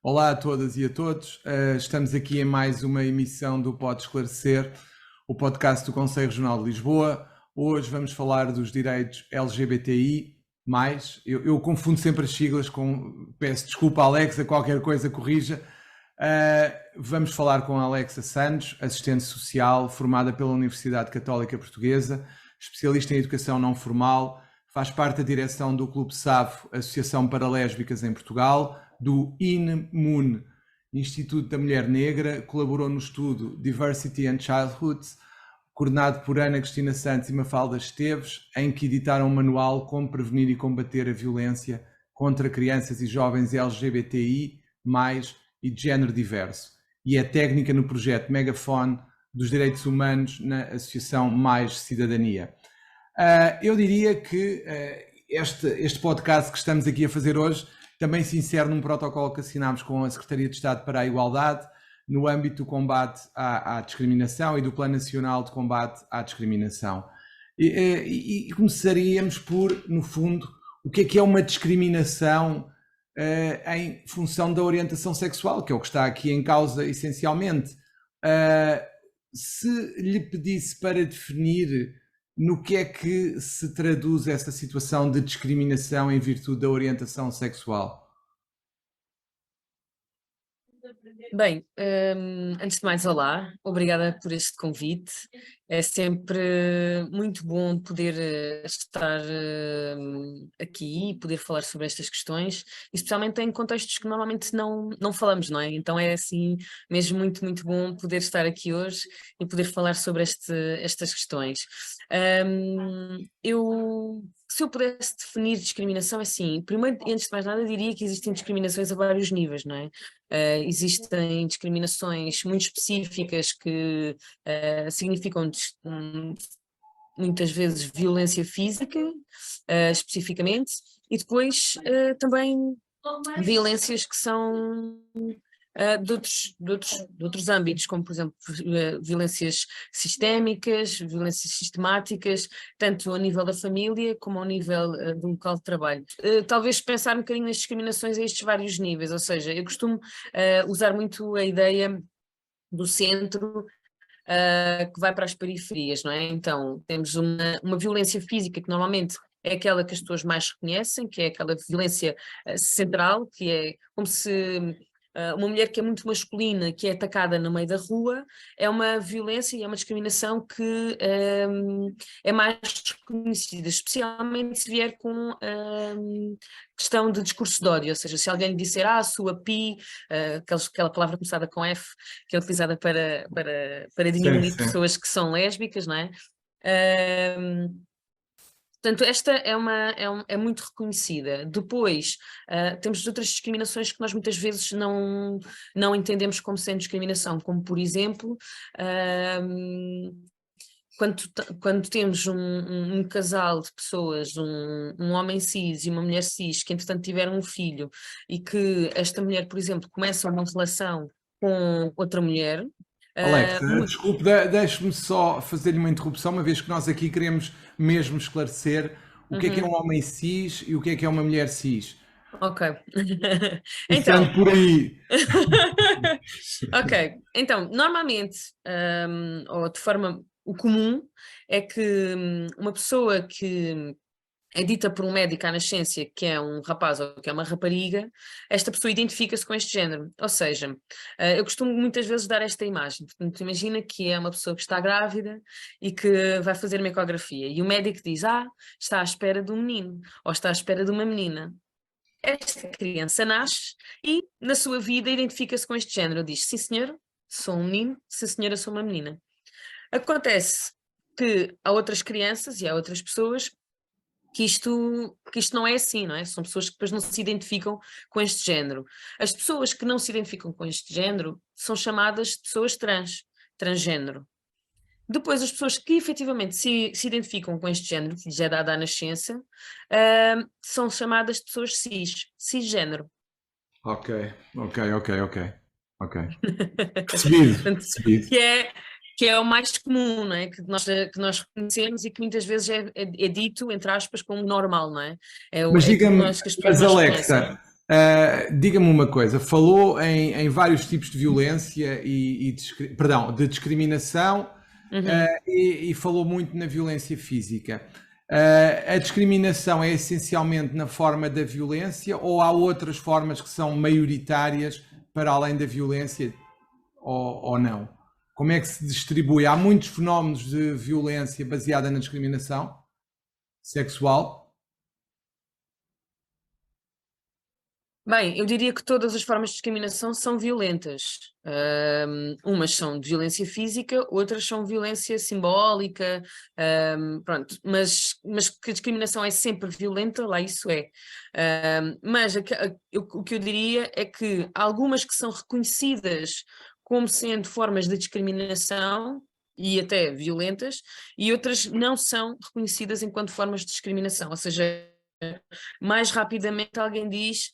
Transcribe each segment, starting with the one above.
Olá a todas e a todos, estamos aqui em mais uma emissão do Pode Esclarecer, o podcast do Conselho Regional de Lisboa. Hoje vamos falar dos direitos LGBTI+, eu confundo sempre as siglas, peço desculpa Alexa, qualquer coisa corrija. Vamos falar com a Alexa Santos, assistente social, formada pela Universidade Católica Portuguesa, especialista em educação não formal, faz parte da direção do Clube SAFO, Associação para Lésbicas em Portugal, do INMUN, Instituto da Mulher Negra, colaborou no estudo Diversity and Childhood, coordenado por Ana Cristina Santos e Mafalda Esteves, em que editaram um manual Como Prevenir e Combater a Violência contra Crianças e Jovens LGBTI+, e de género diverso. E é técnica no projeto Megafone dos Direitos Humanos na Associação Mais Cidadania. Eu diria que este podcast que estamos aqui a fazer hoje também se insere num protocolo que assinámos com a Secretaria de Estado para a Igualdade no âmbito do combate à discriminação e do Plano Nacional de Combate à Discriminação. E começaríamos por, no fundo, o que é uma discriminação em função da orientação sexual, que é o que está aqui em causa essencialmente. Se lhe pedisse para definir no que é que se traduz essa situação de discriminação em virtude da orientação sexual? Bem, antes de mais, olá, obrigada por este convite. É sempre muito bom poder estar aqui e poder falar sobre estas questões, especialmente em contextos que normalmente não falamos, não é? Então é assim mesmo muito bom poder estar aqui hoje e poder falar sobre estas questões. Se eu pudesse definir discriminação, é assim, primeiro, antes de mais nada, diria que existem discriminações a vários níveis, não é? Existem discriminações muito específicas que significam muitas vezes violência física, especificamente, e depois também violências que são de outros âmbitos, como por exemplo violências sistémicas, violências sistemáticas, tanto a nível da família como ao nível do local de trabalho. Talvez pensar um bocadinho nas discriminações a estes vários níveis, ou seja, eu costumo usar muito a ideia do centro que vai para as periferias, não é? Então temos uma violência física que normalmente é aquela que as pessoas mais reconhecem, que é aquela violência central, que é como se uma mulher que é muito masculina, que é atacada no meio da rua, é uma violência e é uma discriminação que é mais reconhecida, especialmente se vier com questão de discurso de ódio, ou seja, se alguém lhe disser, sua pi, aquela palavra começada com F, que é utilizada para diminuir pessoas que são lésbicas, não é? Portanto, esta é muito reconhecida. Depois, temos outras discriminações que nós muitas vezes não entendemos como sendo discriminação, como por exemplo, quando temos um casal de pessoas, um homem cis e uma mulher cis, que entretanto tiveram um filho e que esta mulher, por exemplo, começa uma relação com outra mulher. Alexa, desculpe, deixe-me só fazer-lhe uma interrupção, uma vez que nós aqui queremos mesmo esclarecer o que é um homem cis e o que é uma mulher cis. Ok. Então, por aí. Ok, então, normalmente, ou de forma, o comum é que uma pessoa que é dita por um médico à nascença que é um rapaz ou que é uma rapariga, esta pessoa identifica-se com este género. Ou seja, eu costumo muitas vezes dar esta imagem. Portanto, imagina que é uma pessoa que está grávida e que vai fazer uma ecografia e o médico diz, está à espera de um menino ou está à espera de uma menina. Esta criança nasce e na sua vida identifica-se com este género. Diz, sim senhor, sou um menino, sim senhora, sou uma menina. Acontece que há outras crianças e há outras pessoas que isto não é assim, não é? São pessoas que depois não se identificam com este género. As pessoas que não se identificam com este género são chamadas de pessoas transgénero. Depois, as pessoas que efetivamente se identificam com este género, que já é dada à nascença, são chamadas de pessoas cisgénero. Ok. Percebido. Que é que é o mais comum, não é? Que nós reconhecemos e que muitas vezes é dito, entre aspas, como normal, não é? Mas É aquilo diga-me, que as pessoas mas mais reconhecem. Alexa, diga-me uma coisa, falou em vários tipos de violência perdão, de discriminação, Uhum. e falou muito na violência física. A discriminação é essencialmente na forma da violência ou há outras formas que são maioritárias para além da violência ou não? Como é que se distribui? Há muitos fenómenos de violência baseada na discriminação sexual. Bem, eu diria que todas as formas de discriminação são violentas. Umas são de violência física, outras são violência simbólica, pronto, mas que a discriminação é sempre violenta, lá isso é. Mas o que eu diria é que há algumas que são reconhecidas como sendo formas de discriminação e até violentas, e outras não são reconhecidas enquanto formas de discriminação, ou seja, mais rapidamente alguém diz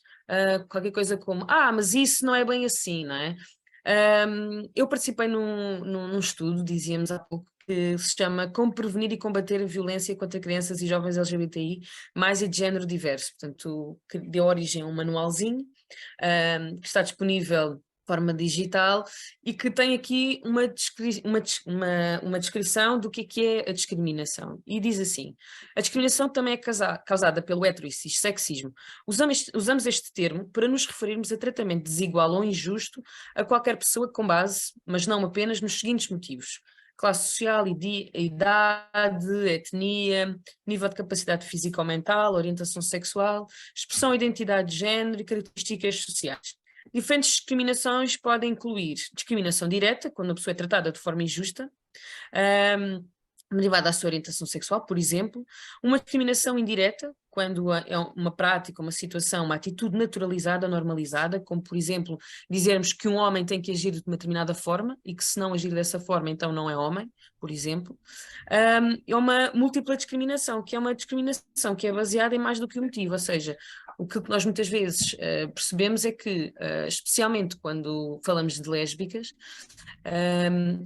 qualquer coisa como, mas isso não é bem assim, não é? Eu participei num estudo, dizíamos há pouco, que se chama Como Prevenir e Combater a Violência contra Crianças e Jovens LGBTI, mais e de género diverso. Portanto, que deu origem a um manualzinho, que está disponível de forma digital e que tem aqui uma descrição do que é a discriminação. E diz assim: a discriminação também é causada pelo hetero e cissexismo. Usamos este termo para nos referirmos a tratamento desigual ou injusto a qualquer pessoa com base, mas não apenas, nos seguintes motivos: classe social, idade, etnia, nível de capacidade física ou mental, orientação sexual, expressão e identidade de género e características sociais. Diferentes discriminações podem incluir discriminação direta, quando a pessoa é tratada de forma injusta, derivada da sua orientação sexual, por exemplo, uma discriminação indireta, quando é uma prática, uma situação, uma atitude naturalizada, normalizada, como por exemplo, dizermos que um homem tem que agir de uma determinada forma e que se não agir dessa forma, então não é homem, por exemplo. É uma múltipla discriminação, que é uma discriminação que é baseada em mais do que um motivo, ou seja, o que nós muitas vezes percebemos é que, especialmente quando falamos de lésbicas,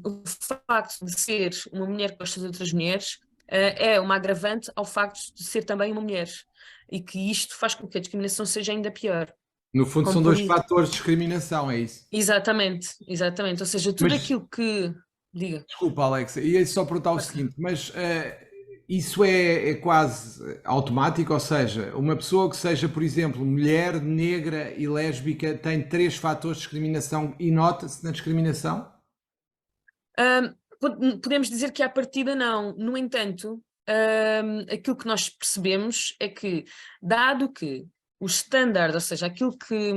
o facto de ser uma mulher que gosta de outras mulheres é uma agravante ao facto de ser também uma mulher e que isto faz com que a discriminação seja ainda pior. No fundo, Como são por dois fatores de discriminação, é isso? Exatamente, exatamente. Ou seja, tudo Mas, aquilo que. Diga. desculpa, Alexa, ia só perguntar o Força. seguinte, mas isso é quase automático? Ou seja, uma pessoa que seja, por exemplo, mulher, negra e lésbica tem três fatores de discriminação e nota-se na discriminação? Podemos dizer que à partida não. No entanto, aquilo que nós percebemos é que, dado que o standard, ou seja, aquilo que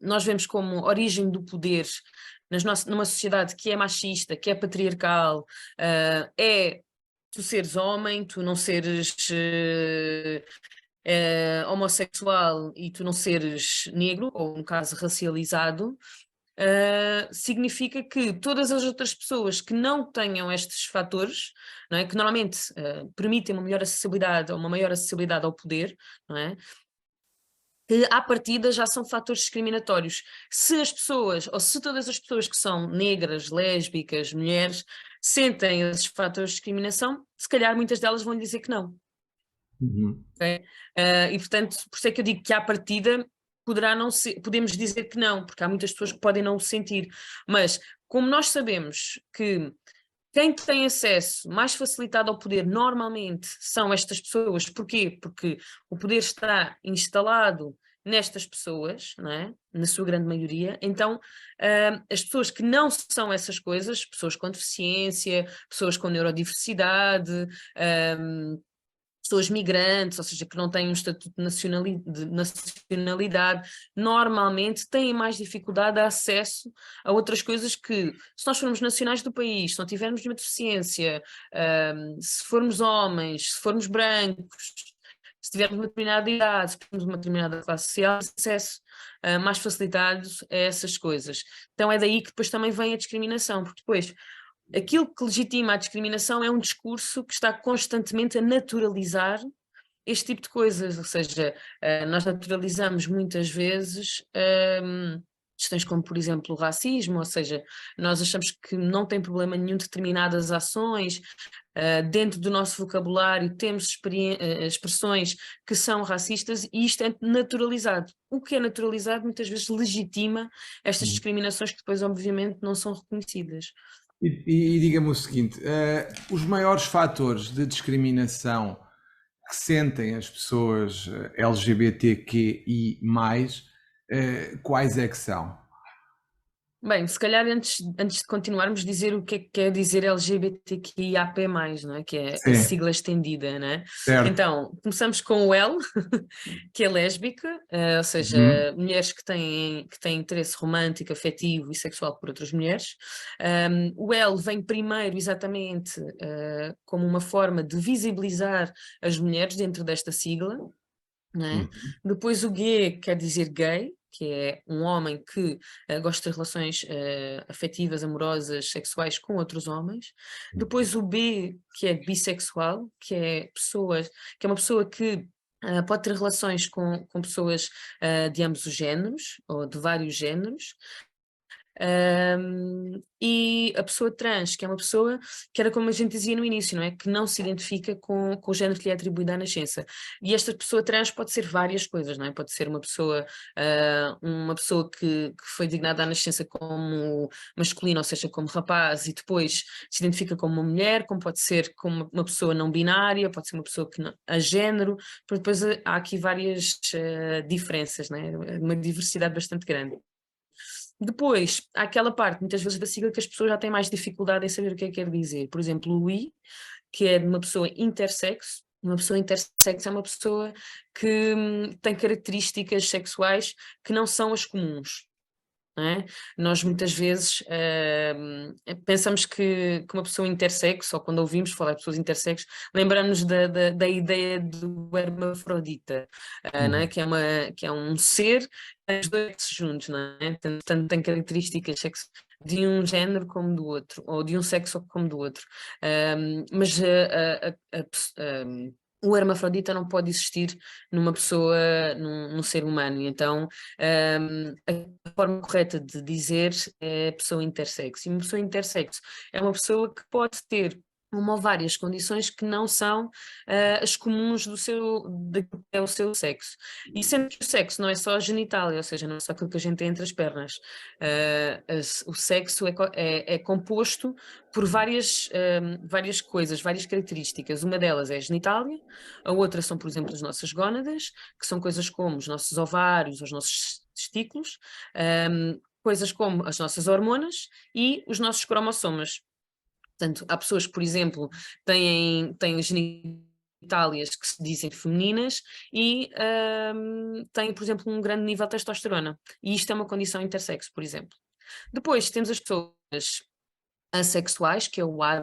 nós vemos como origem do poder numa sociedade que é machista, que é patriarcal, é tu seres homem, tu não seres homossexual e tu não seres negro, ou no caso racializado, significa que todas as outras pessoas que não tenham estes fatores, não é, que normalmente permitem uma melhor acessibilidade ou uma maior acessibilidade ao poder, não é, que à partida já são fatores discriminatórios. Se as pessoas, ou se todas as pessoas que são negras, lésbicas, mulheres, sentem esses fatores de discriminação, se calhar muitas delas vão lhe dizer que não. Uhum. Okay? E portanto, por isso é que eu digo que à partida poderá não ser, podemos dizer que não, porque há muitas pessoas que podem não o sentir, mas como nós sabemos que quem tem acesso mais facilitado ao poder normalmente são estas pessoas, porquê? Porque o poder está instalado nestas pessoas, não é? Na sua grande maioria, então as pessoas que não são essas coisas, pessoas com deficiência, pessoas com neurodiversidade, pessoas migrantes, ou seja, que não têm um estatuto de nacionalidade, normalmente têm mais dificuldade de acesso a outras coisas que, se nós formos nacionais do país, se não tivermos nenhuma deficiência, se formos homens, se formos brancos, se tivermos uma determinada idade, se tivermos uma determinada classe social, acesso mais facilitado a essas coisas. Então é daí que depois também vem a discriminação, porque depois aquilo que legitima a discriminação é um discurso que está constantemente a naturalizar este tipo de coisas, ou seja, nós naturalizamos muitas vezes questões como, por exemplo, o racismo, ou seja, nós achamos que não tem problema nenhum determinadas ações, dentro do nosso vocabulário temos expressões que são racistas e isto é naturalizado. O que é naturalizado muitas vezes legitima estas Uhum. discriminações que depois obviamente não são reconhecidas. E diga-me o seguinte: os maiores fatores de discriminação que sentem as pessoas LGBTQI+, quais é que são? Bem, se calhar antes de continuarmos dizer o que é que quer dizer LGBTQIAP+, não é? Que é a Sim, sigla estendida, não é? certo. Então, começamos com o L, que é lésbica, ou seja, Uhum. mulheres que têm interesse romântico, afetivo e sexual por outras mulheres. O L vem primeiro exatamente como uma forma de visibilizar as mulheres dentro desta sigla, não é? Uhum. Depois o G quer dizer gay, que é um homem que gosta de relações afetivas, amorosas, sexuais com outros homens. Depois o B, que é bissexual, que é uma pessoa que pode ter relações com pessoas de ambos os géneros, ou de vários géneros. E a pessoa trans, que é uma pessoa que era como a gente dizia no início, não é? Que não se identifica com o género que lhe é atribuído à nascença. E esta pessoa trans pode ser várias coisas, não é? Pode ser uma pessoa que foi designada à nascença como masculino, ou seja, como rapaz, e depois se identifica como uma mulher, como pode ser como uma pessoa não binária, pode ser uma pessoa que não, a género, porque depois há aqui várias diferenças, não é? Uma diversidade bastante grande. Depois, há aquela parte, muitas vezes, da sigla que as pessoas já têm mais dificuldade em saber o que é que quer dizer. Por exemplo, o I, que é de uma pessoa intersexo. Uma pessoa intersexo é uma pessoa que tem características sexuais que não são as comuns. Não é? Nós muitas vezes pensamos que uma pessoa intersexo, ou quando ouvimos falar de pessoas intersexo, lembramos da ideia do hermafrodita, não é? Uhum. Que é um ser, os dois juntos, não é? Tanto tem características de um género como do outro, ou de um sexo como do outro. Mas o hermafrodita não pode existir numa pessoa, num ser humano, e então a forma correta de dizer é pessoa intersexo. E uma pessoa intersexo é uma pessoa que pode ter uma ou várias condições que não são as comuns daquilo que é o seu sexo. E sendo que o sexo não é só a genitália, ou seja, não é só aquilo que a gente tem entre as pernas. O sexo é composto por várias coisas, várias características. Uma delas é a genitália, a outra são, por exemplo, as nossas gónadas, que são coisas como os nossos ovários, os nossos testículos, coisas como as nossas hormonas e os nossos cromossomas. Portanto, há pessoas que, por exemplo, têm genitálias que se dizem femininas e têm, por exemplo, um grande nível de testosterona. E isto é uma condição intersexo, por exemplo. Depois temos as pessoas assexuais, que é o A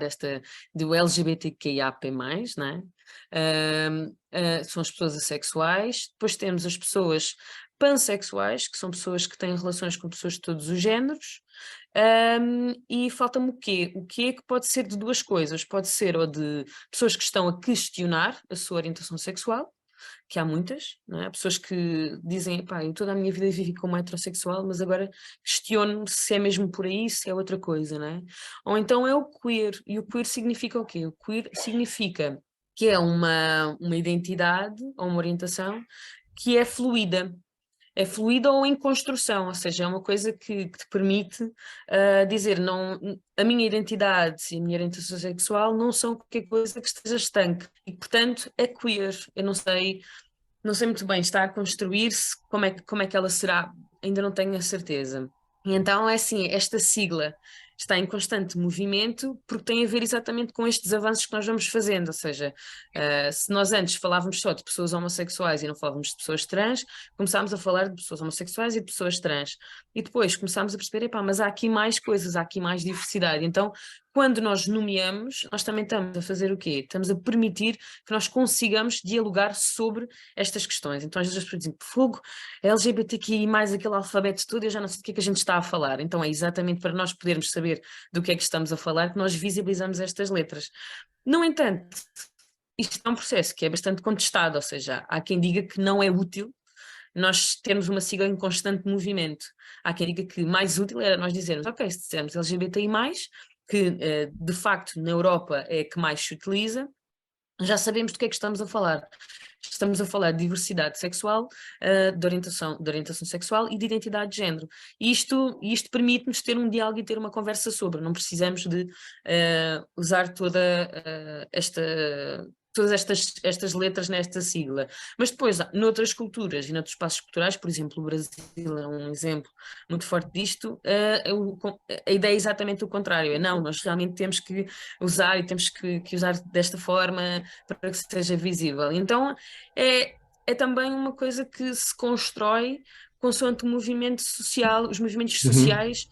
do LGBTQIAP+, não é? São as pessoas assexuais. Depois temos as pessoas pansexuais, que são pessoas que têm relações com pessoas de todos os géneros. E falta-me o quê? O quê que pode ser de duas coisas? Pode ser ou de pessoas que estão a questionar a sua orientação sexual, que há muitas, não é? Há pessoas que dizem, pá, eu toda a minha vida vivi como heterossexual, mas agora questiono-me se é mesmo por aí, se é outra coisa, não é? Ou então é o queer, e o queer significa o quê? O queer significa que é uma identidade ou uma orientação que é fluida ou em construção, ou seja, é uma coisa que te permite dizer, não, a minha identidade e a minha orientação sexual não são qualquer coisa que esteja estanque, e portanto é queer. Eu não sei muito bem, está a construir-se, como é que ela será, ainda não tenho a certeza. E então é assim, esta sigla está em constante movimento porque tem a ver exatamente com estes avanços que nós vamos fazendo, ou seja, se nós antes falávamos só de pessoas homossexuais e não falávamos de pessoas trans, começámos a falar de pessoas homossexuais e de pessoas trans. E depois começámos a perceber, epá, mas há aqui mais coisas, há aqui mais diversidade. Então, quando nós nomeamos, nós também estamos a fazer o quê? Estamos a permitir que nós consigamos dialogar sobre estas questões. Então, às vezes as pessoas dizem, fogo, LGBTQI, mais aquele alfabeto todo, eu já não sei do que é que a gente está a falar. Então, é exatamente para nós podermos saber do que é que estamos a falar que nós visibilizamos estas letras. No entanto, isto é um processo que é bastante contestado, ou seja, há quem diga que não é útil nós termos uma sigla em constante movimento. Há quem diga que mais útil era nós dizermos, ok, se dissermos LGBTI+, que de facto na Europa é a que mais se utiliza, já sabemos do que é que estamos a falar. Estamos a falar de diversidade sexual, de orientação sexual e de identidade de género. E isto permite-nos ter um diálogo e ter uma conversa sobre. Não precisamos de usar todas estas letras nesta sigla. Mas depois, noutras culturas e noutros espaços culturais, por exemplo, o Brasil é um exemplo muito forte disto, a ideia é exatamente o contrário. É não, nós realmente temos que usar e temos que usar desta forma para que seja visível. Então, é também uma coisa que se constrói consoante o movimento social, os movimentos Uhum. sociais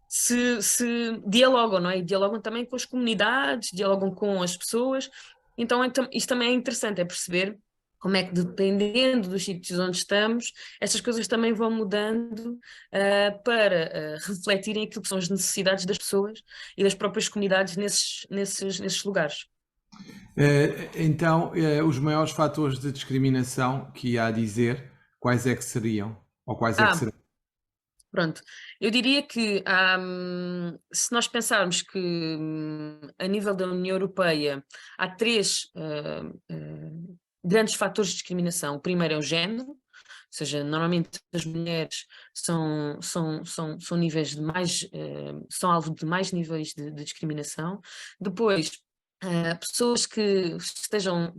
se dialogam, não é? E dialogam também com as comunidades, dialogam com as pessoas. Então, isto também é interessante, é perceber como é que, dependendo dos sítios onde estamos, estas coisas também vão mudando para refletirem aquilo que são as necessidades das pessoas e das próprias comunidades nesses lugares. Então, os maiores fatores de discriminação que ia a dizer, quais é que seriam? Ou quais é que Ah, serão? Pronto, eu diria que se nós pensarmos que a nível da União Europeia há três grandes fatores de discriminação. O primeiro é o género, ou seja, normalmente as mulheres são níveis de mais, são alvo de mais níveis de discriminação. Depois, pessoas que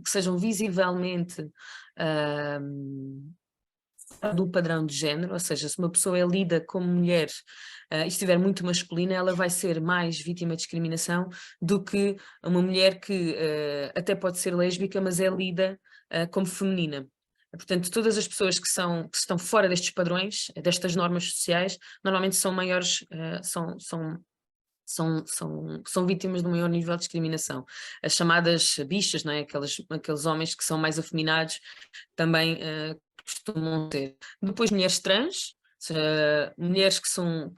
sejam visivelmente do padrão de género, ou seja, se uma pessoa é lida como mulher e estiver muito masculina, ela vai ser mais vítima de discriminação do que uma mulher que até pode ser lésbica, mas é lida como feminina. Portanto, todas as pessoas que estão fora destes padrões, destas normas sociais, normalmente são maiores, são vítimas de um maior nível de discriminação. As chamadas bichas, não é? Aqueles homens que são mais afeminados, também costumam ter. Depois mulheres trans, mulheres que são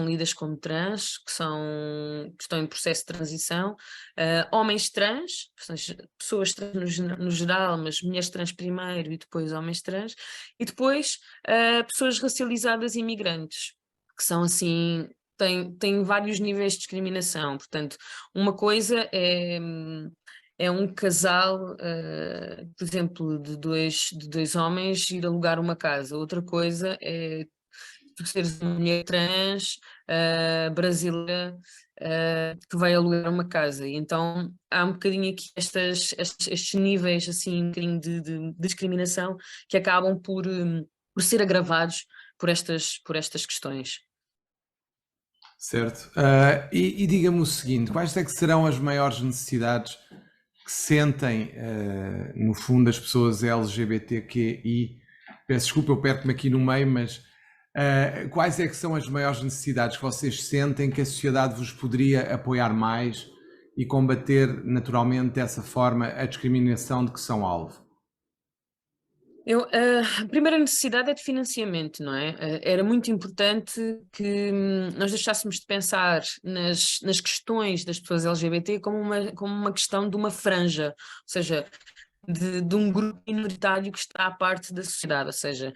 lidas como trans, que estão em processo de transição, homens trans, ou seja, pessoas trans no geral, mas mulheres trans primeiro e depois homens trans, e depois pessoas racializadas e imigrantes, que são assim, têm vários níveis de discriminação. Portanto, uma coisa é um casal, por exemplo, de dois homens ir alugar uma casa. Outra coisa é tu seres uma mulher trans, brasileira, que vai alugar uma casa. E então há um bocadinho aqui estes níveis assim, um bocadinho de discriminação que acabam por ser agravados por estas questões. Certo. E diga-me o seguinte: quais é que serão as maiores necessidades que sentem, no fundo, as pessoas LGBTQI? Peço desculpa, eu perco-me aqui no meio, mas quais é que são as maiores necessidades que vocês sentem que a sociedade vos poderia apoiar mais e combater naturalmente dessa forma a discriminação de que são alvo? A primeira necessidade é de financiamento, não é? Era muito importante que nós deixássemos de pensar nas questões das pessoas LGBT como uma questão de uma franja, ou seja, de um grupo minoritário que está à parte da sociedade. Ou seja,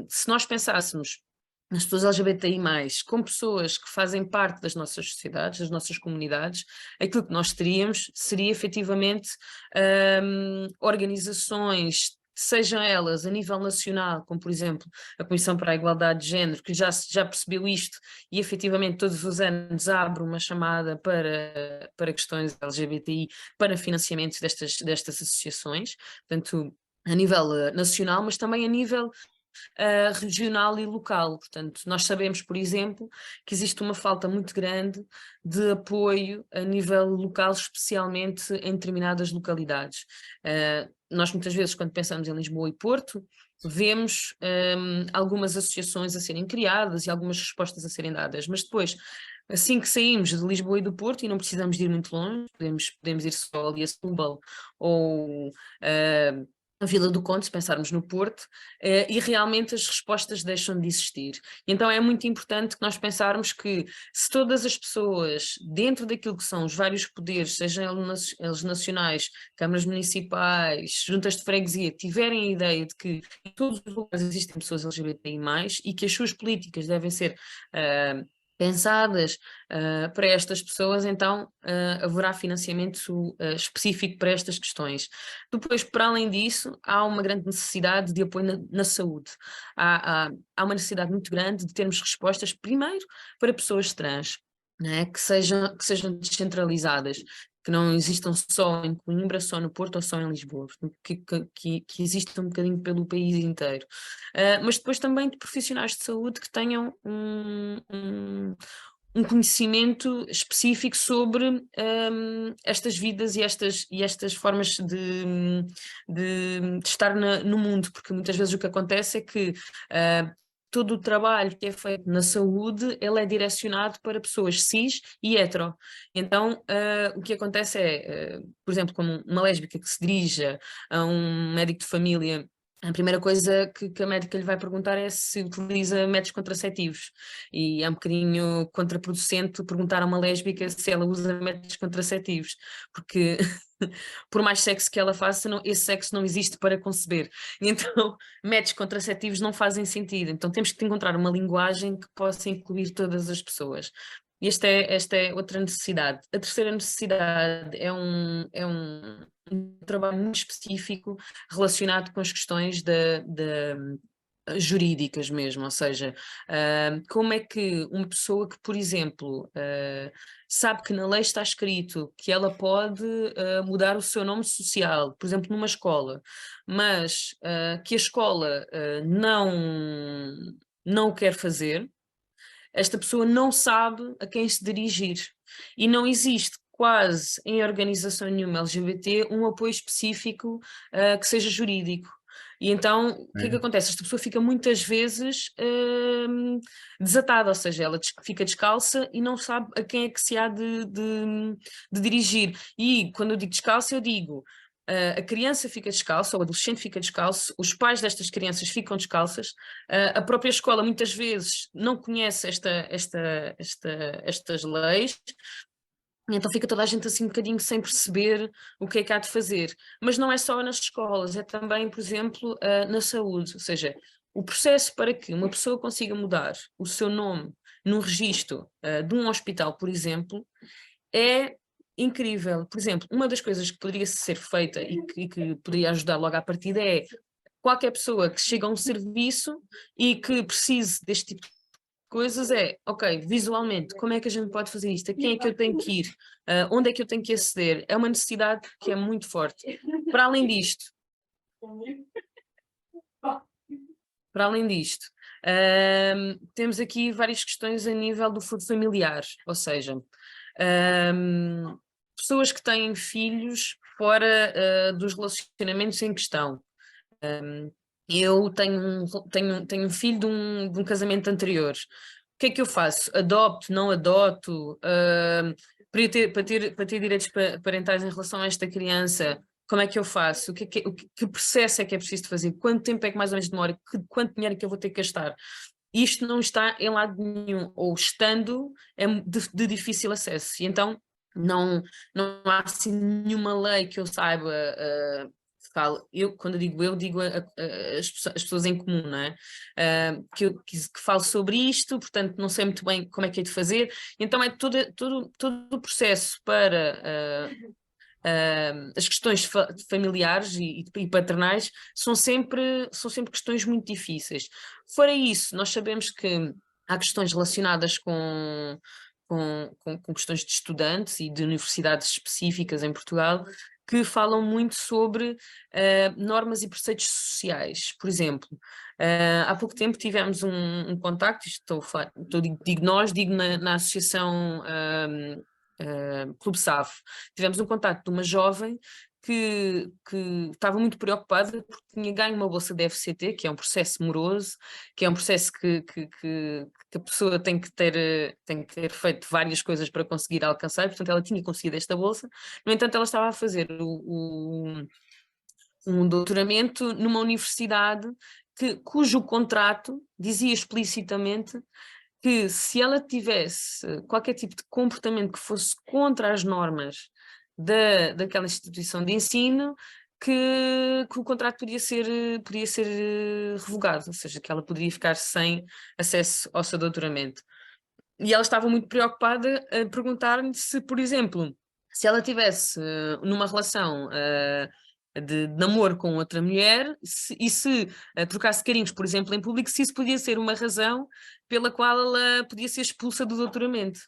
se nós pensássemos nas pessoas LGBTI+, como pessoas que fazem parte das nossas sociedades, das nossas comunidades, aquilo que nós teríamos seria efetivamente organizações, sejam elas a nível nacional, como por exemplo a Comissão para a Igualdade de Género, que já percebeu isto e efetivamente todos os anos abre uma chamada para questões LGBTI, para financiamento destas associações, portanto a nível nacional, mas também a nível regional e local. Portanto, nós sabemos, por exemplo, que existe uma falta muito grande de apoio a nível local, especialmente em determinadas localidades. Nós muitas vezes, quando pensamos em Lisboa e Porto, vemos algumas associações a serem criadas e algumas respostas a serem dadas, mas depois, assim que saímos de Lisboa e do Porto, e não precisamos de ir muito longe, podemos ir só ali a Setúbal ou a Vila do Conde, se pensarmos no Porto, e realmente as respostas deixam de existir. Então é muito importante que nós pensarmos que se todas as pessoas, dentro daquilo que são os vários poderes, sejam eles nacionais, câmaras municipais, juntas de freguesia, tiverem a ideia de que em todos os lugares existem pessoas LGBTI+, e que as suas políticas devem ser pensadas para estas pessoas, então haverá financiamento específico para estas questões. Depois, para além disso, há uma grande necessidade de apoio na saúde. Há uma necessidade muito grande de termos respostas, primeiro, para pessoas trans, né, que sejam descentralizadas, que não existam só em Coimbra, só no Porto ou só em Lisboa, que existam um bocadinho pelo país inteiro. Mas depois também de profissionais de saúde que tenham um conhecimento específico sobre estas vidas e estas formas de estar no mundo, porque muitas vezes o que acontece é que todo o trabalho que é feito na saúde, ele é direcionado para pessoas cis e hetero. Então, o que acontece é, por exemplo, como uma lésbica que se dirija a um médico de família, a primeira coisa que a médica lhe vai perguntar é se utiliza métodos contraceptivos. E é um bocadinho contraproducente perguntar a uma lésbica se ela usa métodos contraceptivos, porque por mais sexo que ela faça, esse sexo não existe para conceber. E então, métodos contraceptivos não fazem sentido. Então temos que encontrar uma linguagem que possa incluir todas as pessoas. Esta é outra necessidade. A terceira necessidade é um trabalho muito específico relacionado com as questões jurídicas mesmo, ou seja, como é que uma pessoa que, por exemplo, sabe que na lei está escrito que ela pode mudar o seu nome social, por exemplo, numa escola, mas que a escola não o quer fazer, esta pessoa não sabe a quem se dirigir. E não existe quase em organização nenhuma LGBT um apoio específico que seja jurídico. E então, o que é que acontece? Esta pessoa fica muitas vezes desatada, ou seja, ela fica descalça e não sabe a quem é que se há de dirigir. E quando eu digo descalça, eu digo a criança fica descalça, o adolescente fica descalço, os pais destas crianças ficam descalças, a própria escola muitas vezes não conhece estas leis, então fica toda a gente assim um bocadinho sem perceber o que é que há de fazer. Mas não é só nas escolas, é também, por exemplo, na saúde, ou seja, o processo para que uma pessoa consiga mudar o seu nome num registro de um hospital, por exemplo, é incrível. Por exemplo, uma das coisas que poderia ser feita e que poderia ajudar logo à partida é qualquer pessoa que chega a um serviço e que precise deste tipo de coisas ok, visualmente, como é que a gente pode fazer isto? A quem é que eu tenho que ir? Onde é que eu tenho que aceder? É uma necessidade que é muito forte. Para além disto, temos aqui várias questões a nível do foro familiar, ou seja, pessoas que têm filhos fora dos relacionamentos em questão. Eu tenho um filho de um casamento anterior. O que é que eu faço? Adopto, não adoto? Para ter direitos parentais em relação a esta criança, como é que eu faço? Que processo é que é preciso fazer? Quanto tempo é que mais ou menos demora? Quanto dinheiro é que eu vou ter que gastar? Isto não está em lado nenhum, ou estando, é de difícil acesso. E então não há assim nenhuma lei que eu saiba. Quando eu digo as pessoas em comum, não é? Que falo sobre isto, portanto não sei muito bem como é que é de fazer, então é todo o processo para as questões familiares e paternais são sempre questões muito difíceis. Fora isso, nós sabemos que há questões relacionadas com questões de estudantes e de universidades específicas em Portugal que falam muito sobre normas e preceitos sociais. Por exemplo, há pouco tempo tivemos um contacto, digo na associação Clube SAF, tivemos um contacto de uma jovem que estava muito preocupada porque tinha ganho uma bolsa da FCT, que é um processo moroso, que é um processo que a pessoa tem que ter feito várias coisas para conseguir alcançar, portanto ela tinha conseguido esta bolsa, no entanto ela estava a fazer um doutoramento numa universidade cujo contrato dizia explicitamente que se ela tivesse qualquer tipo de comportamento que fosse contra as normas daquela instituição de ensino, que o contrato podia ser revogado, ou seja, que ela poderia ficar sem acesso ao seu doutoramento. E ela estava muito preocupada a perguntar-me se, por exemplo, se ela tivesse numa relação de namoro com outra mulher e se trocasse carinhos, por exemplo, em público, se isso podia ser uma razão pela qual ela podia ser expulsa do doutoramento.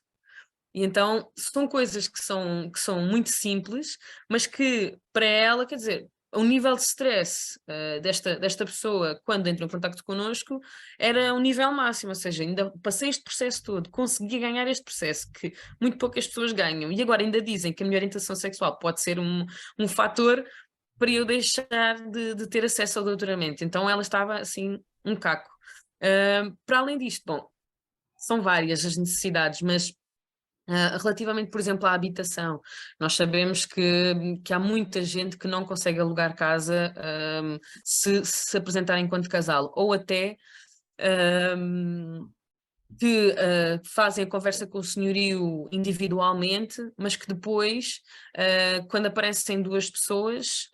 E então são coisas que são muito simples, mas que para ela, quer dizer, o nível de stress desta pessoa quando entra em contacto connosco era um nível máximo, ou seja, ainda passei este processo todo, consegui ganhar este processo que muito poucas pessoas ganham, e agora ainda dizem que a minha orientação sexual pode ser um fator para eu deixar de ter acesso ao doutoramento. Então ela estava assim, um caco. Para além disto, bom, são várias as necessidades, mas relativamente, por exemplo, à habitação, nós sabemos que há muita gente que não consegue alugar casa se apresentar enquanto casal, ou até que fazem a conversa com o senhorio individualmente, mas que depois, quando aparecem duas pessoas,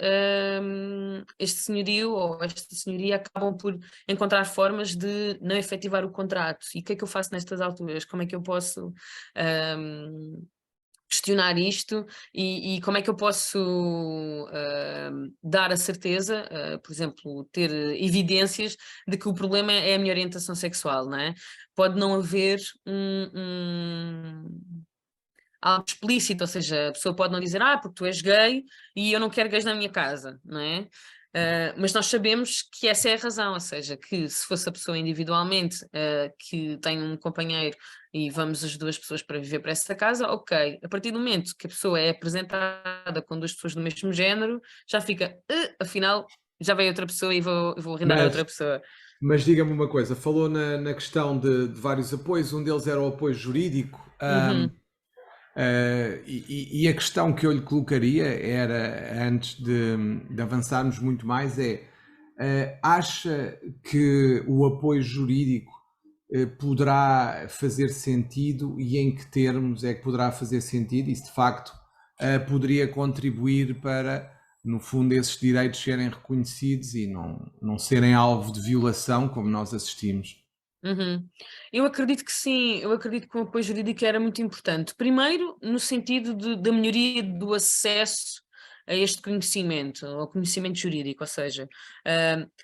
este senhorio ou esta senhoria acabam por encontrar formas de não efetivar o contrato. E o que é que eu faço nestas alturas? Como é que eu posso questionar isto e como é que eu posso dar a certeza, por exemplo, ter evidências de que o problema é a minha orientação sexual, não é? Pode não haver algo explícito, ou seja, a pessoa pode não dizer, porque tu és gay e eu não quero gays na minha casa, não é? Mas nós sabemos que essa é a razão, ou seja, que se fosse a pessoa individualmente que tem um companheiro e vamos as duas pessoas para viver para essa casa, ok. A partir do momento que a pessoa é apresentada com duas pessoas do mesmo género, já fica, afinal, já veio outra pessoa e vou arrendar a outra Mas, pessoa. mas diga-me uma coisa, falou na questão de vários apoios, um deles era o apoio jurídico. Uhum, E a questão que eu lhe colocaria era, antes de avançarmos muito mais, acha que o apoio jurídico poderá fazer sentido e em que termos é que poderá fazer sentido e se de facto poderia contribuir para, no fundo, esses direitos serem reconhecidos e não serem alvo de violação como nós assistimos? uhum. Eu acredito que sim, eu acredito que o apoio jurídico era muito importante. Primeiro, no sentido da melhoria do acesso a este conhecimento, ao conhecimento jurídico, ou seja,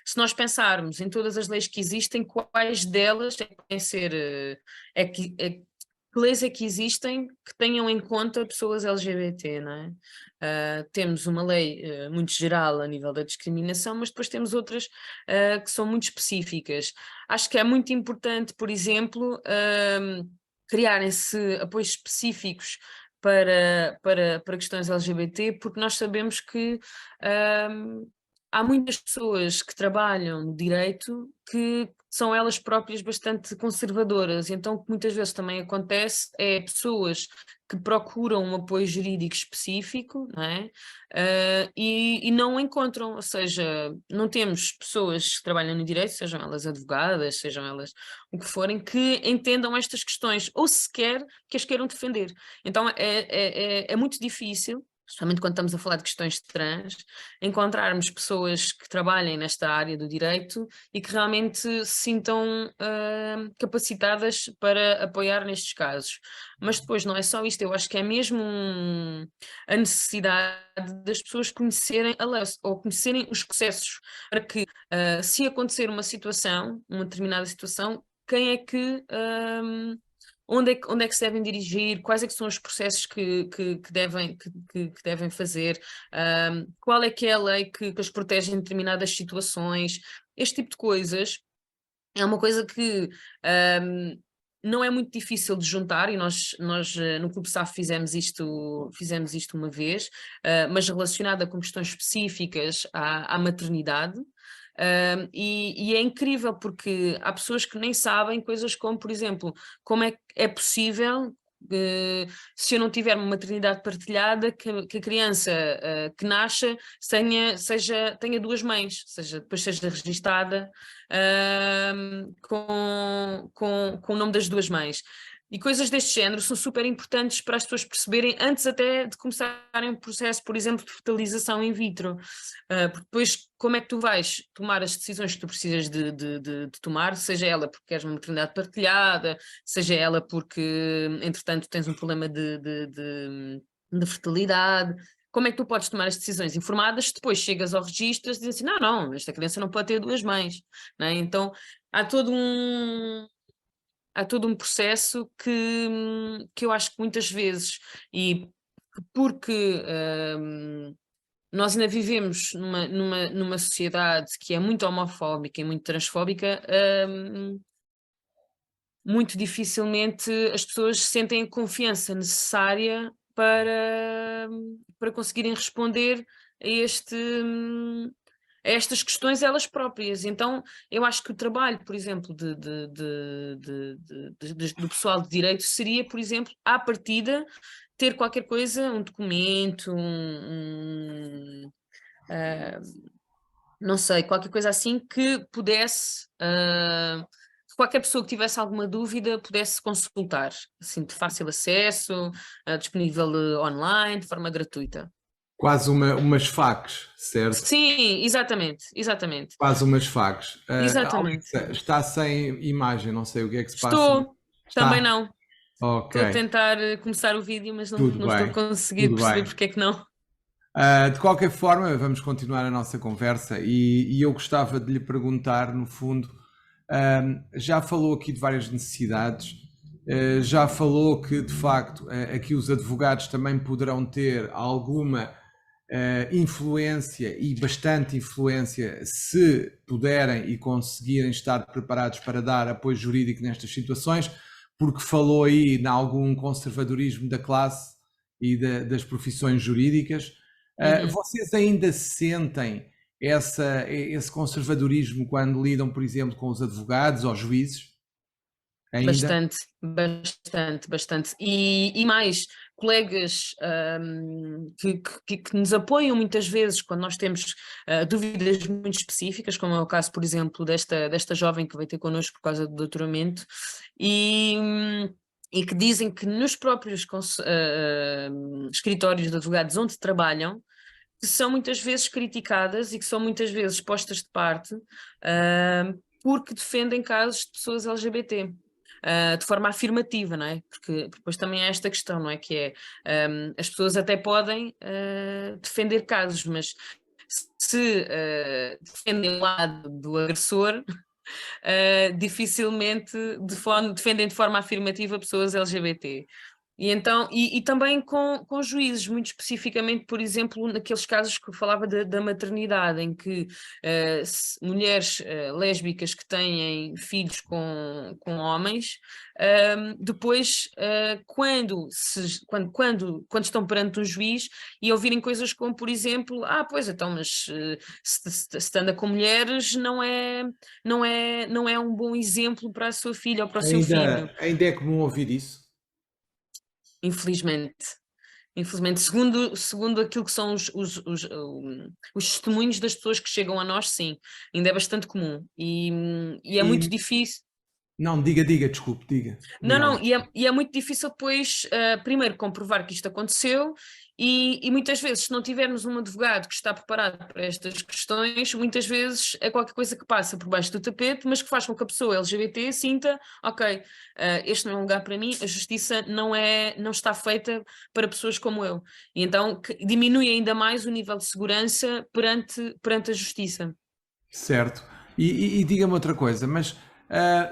se nós pensarmos em todas as leis que existem, quais delas é que podem ser, que leis é que existem que tenham em conta pessoas LGBT, não é? Temos uma lei muito geral a nível da discriminação, mas depois temos outras que são muito específicas. Acho que é muito importante, por exemplo, criarem-se apoios específicos para questões LGBT, porque nós sabemos que há muitas pessoas que trabalham no direito que são elas próprias bastante conservadoras, então o que muitas vezes também acontece é pessoas que procuram um apoio jurídico específico, não é? E não encontram, ou seja, não temos pessoas que trabalham no direito, sejam elas advogadas, sejam elas o que forem, que entendam estas questões, ou sequer que as queiram defender. Então é muito difícil, especialmente quando estamos a falar de questões de trans, encontrarmos pessoas que trabalhem nesta área do direito e que realmente se sintam capacitadas para apoiar nestes casos. Mas depois não é só isto, eu acho que é mesmo a necessidade das pessoas conhecerem a lei ou conhecerem os processos para que, se acontecer uma situação, uma determinada situação, quem é que onde é que se devem dirigir, quais é que são os processos que devem fazer, qual é que é a lei que os protege em determinadas situações, este tipo de coisas é uma coisa que não é muito difícil de juntar e nós no Clube SAF fizemos isto uma vez, mas relacionada com questões específicas à maternidade. E é incrível porque há pessoas que nem sabem coisas como, por exemplo, como é possível se eu não tiver uma maternidade partilhada, que a criança que nasça tenha duas mães, depois seja registada com o nome das duas mães. E coisas deste género são super importantes para as pessoas perceberem antes até de começarem o processo, por exemplo, de fertilização in vitro. Porque depois, como é que tu vais tomar as decisões que tu precisas de tomar, seja ela porque queres uma maternidade partilhada, seja ela porque, entretanto, tens um problema de fertilidade. Como é que tu podes tomar as decisões informadas? Depois chegas ao registro e dizes assim, não, esta criança não pode ter duas mães. Não é? Então, há todo um processo que eu acho que muitas vezes, e porque nós ainda vivemos numa sociedade que é muito homofóbica e muito transfóbica, muito dificilmente as pessoas sentem a confiança necessária para conseguirem responder a estas questões elas próprias. Então, eu acho que o trabalho, por exemplo, do pessoal de direito seria, por exemplo, à partida, ter qualquer coisa, um documento, não sei, qualquer coisa assim que pudesse, que qualquer pessoa que tivesse alguma dúvida pudesse consultar, assim, de fácil acesso, disponível online, de forma gratuita. Quase umas FAQs, certo? Sim, exatamente. Quase umas FAQs. Exatamente. Alexa, está sem imagem, não sei o que é que se passa. Estou, também Está? não. Ok, Estou a tentar começar o vídeo, mas tudo não estou a bem, conseguir tudo perceber bem. porque é que não. De qualquer forma, vamos continuar a nossa conversa e eu gostava de lhe perguntar, no fundo, já falou aqui de várias necessidades, já falou que, de facto, aqui os advogados também poderão ter alguma influência e bastante influência se puderem e conseguirem estar preparados para dar apoio jurídico nestas situações, porque falou aí em algum conservadorismo da classe e das profissões jurídicas. Vocês ainda sentem esse conservadorismo quando lidam, por exemplo, com os advogados ou juízes? Ainda? Bastante. E mais, colegas que nos apoiam muitas vezes quando nós temos dúvidas muito específicas, como é o caso, por exemplo, desta jovem que veio ter connosco por causa do doutoramento, e que dizem que nos próprios escritórios de advogados onde trabalham, que são muitas vezes criticadas e que são muitas vezes postas de parte porque defendem casos de pessoas LGBT. De forma afirmativa, não é? Porque depois também há esta questão, não é? Que é, as pessoas até podem defender casos, mas se defendem o lado do agressor, dificilmente defendem de forma afirmativa pessoas LGBT. E, então, e também com juízes, muito especificamente, por exemplo, naqueles casos que eu falava da maternidade, em que mulheres lésbicas que têm filhos com homens, depois, quando estão perante um juiz e ouvirem coisas como, por exemplo, pois então, mas se anda com mulheres não é um bom exemplo para a sua filha ou para o seu filho. Ainda é comum ouvir isso? Infelizmente, segundo aquilo que são os testemunhos das pessoas que chegam a nós, sim, ainda é bastante comum e é muito E difícil. não, diga, desculpe, diga Não, lá. e é muito difícil depois, primeiro, comprovar que isto aconteceu e muitas vezes, se não tivermos um advogado que está preparado para estas questões, muitas vezes é qualquer coisa que passa por baixo do tapete, mas que faz com que a pessoa LGBT sinta, ok, este não é um lugar para mim, a justiça não está feita para pessoas como eu. E então diminui ainda mais o nível de segurança perante a justiça. Certo. E diga-me outra coisa, mas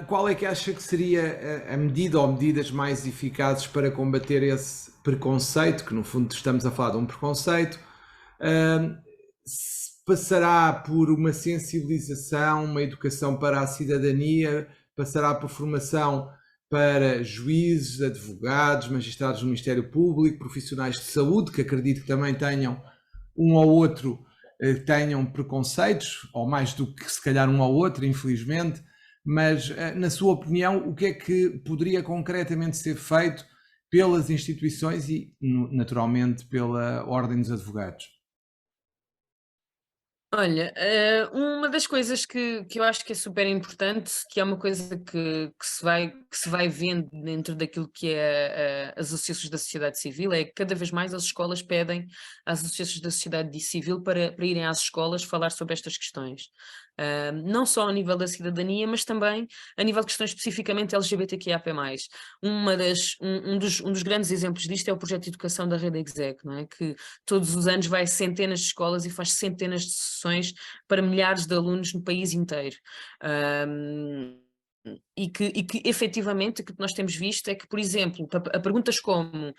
qual é que acha que seria a medida ou medidas mais eficazes para combater esse preconceito, que no fundo estamos a falar de um preconceito? Passará por uma sensibilização, uma educação para a cidadania, passará por formação para juízes, advogados, magistrados do Ministério Público, profissionais de saúde, que acredito que também tenham um ou outro tenham preconceitos, ou mais do que se calhar um ao outro, infelizmente, mas na sua opinião, o que é que poderia concretamente ser feito pelas instituições e, naturalmente, pela Ordem dos Advogados? Olha, uma das coisas que eu acho que é super importante, que é uma coisa que se vai vendo dentro daquilo que é as associações da sociedade civil, é que cada vez mais as escolas pedem às associações da sociedade civil para irem às escolas falar sobre estas questões. Não só ao nível da cidadania, mas também a nível de questões especificamente LGBTQIAP+. Um dos grandes exemplos disto é o projeto de educação da Rede Exec, não é? Que todos os anos vai a centenas de escolas e faz centenas de sessões para milhares de alunos no país inteiro. E que efetivamente o que nós temos visto é que, por exemplo, a perguntas como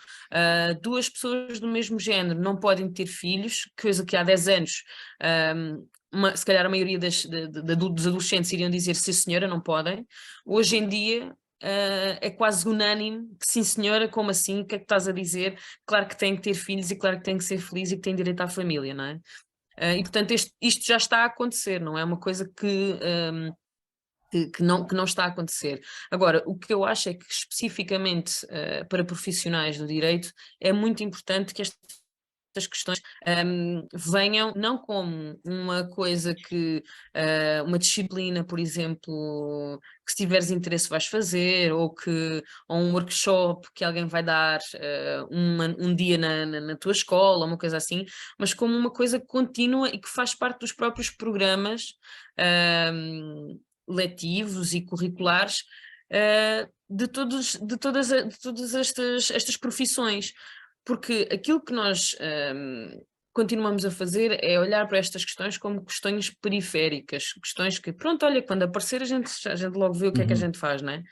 duas pessoas do mesmo género não podem ter filhos, coisa que há 10 anos se calhar a maioria dos adolescentes iriam dizer sim senhora, não podem. Hoje em dia é quase unânime que sim senhora, como assim? O que é que estás a dizer? Claro que tem que ter filhos e claro que tem que ser feliz e que tem direito à família, não é? E portanto isto já está a acontecer, não é uma coisa que não está a acontecer. Agora, o que eu acho é que especificamente para profissionais do direito é muito importante que estas questões venham não como uma coisa uma disciplina, por exemplo, que se tiveres interesse vais fazer, ou um workshop que alguém vai dar um dia na tua escola, uma coisa assim, mas como uma coisa contínua e que faz parte dos próprios programas letivos e curriculares de todas estas profissões. Porque aquilo que nós continuamos a fazer é olhar para estas questões como questões periféricas, questões que, pronto, olha, quando aparecer a gente logo vê o que é que a gente faz, não é?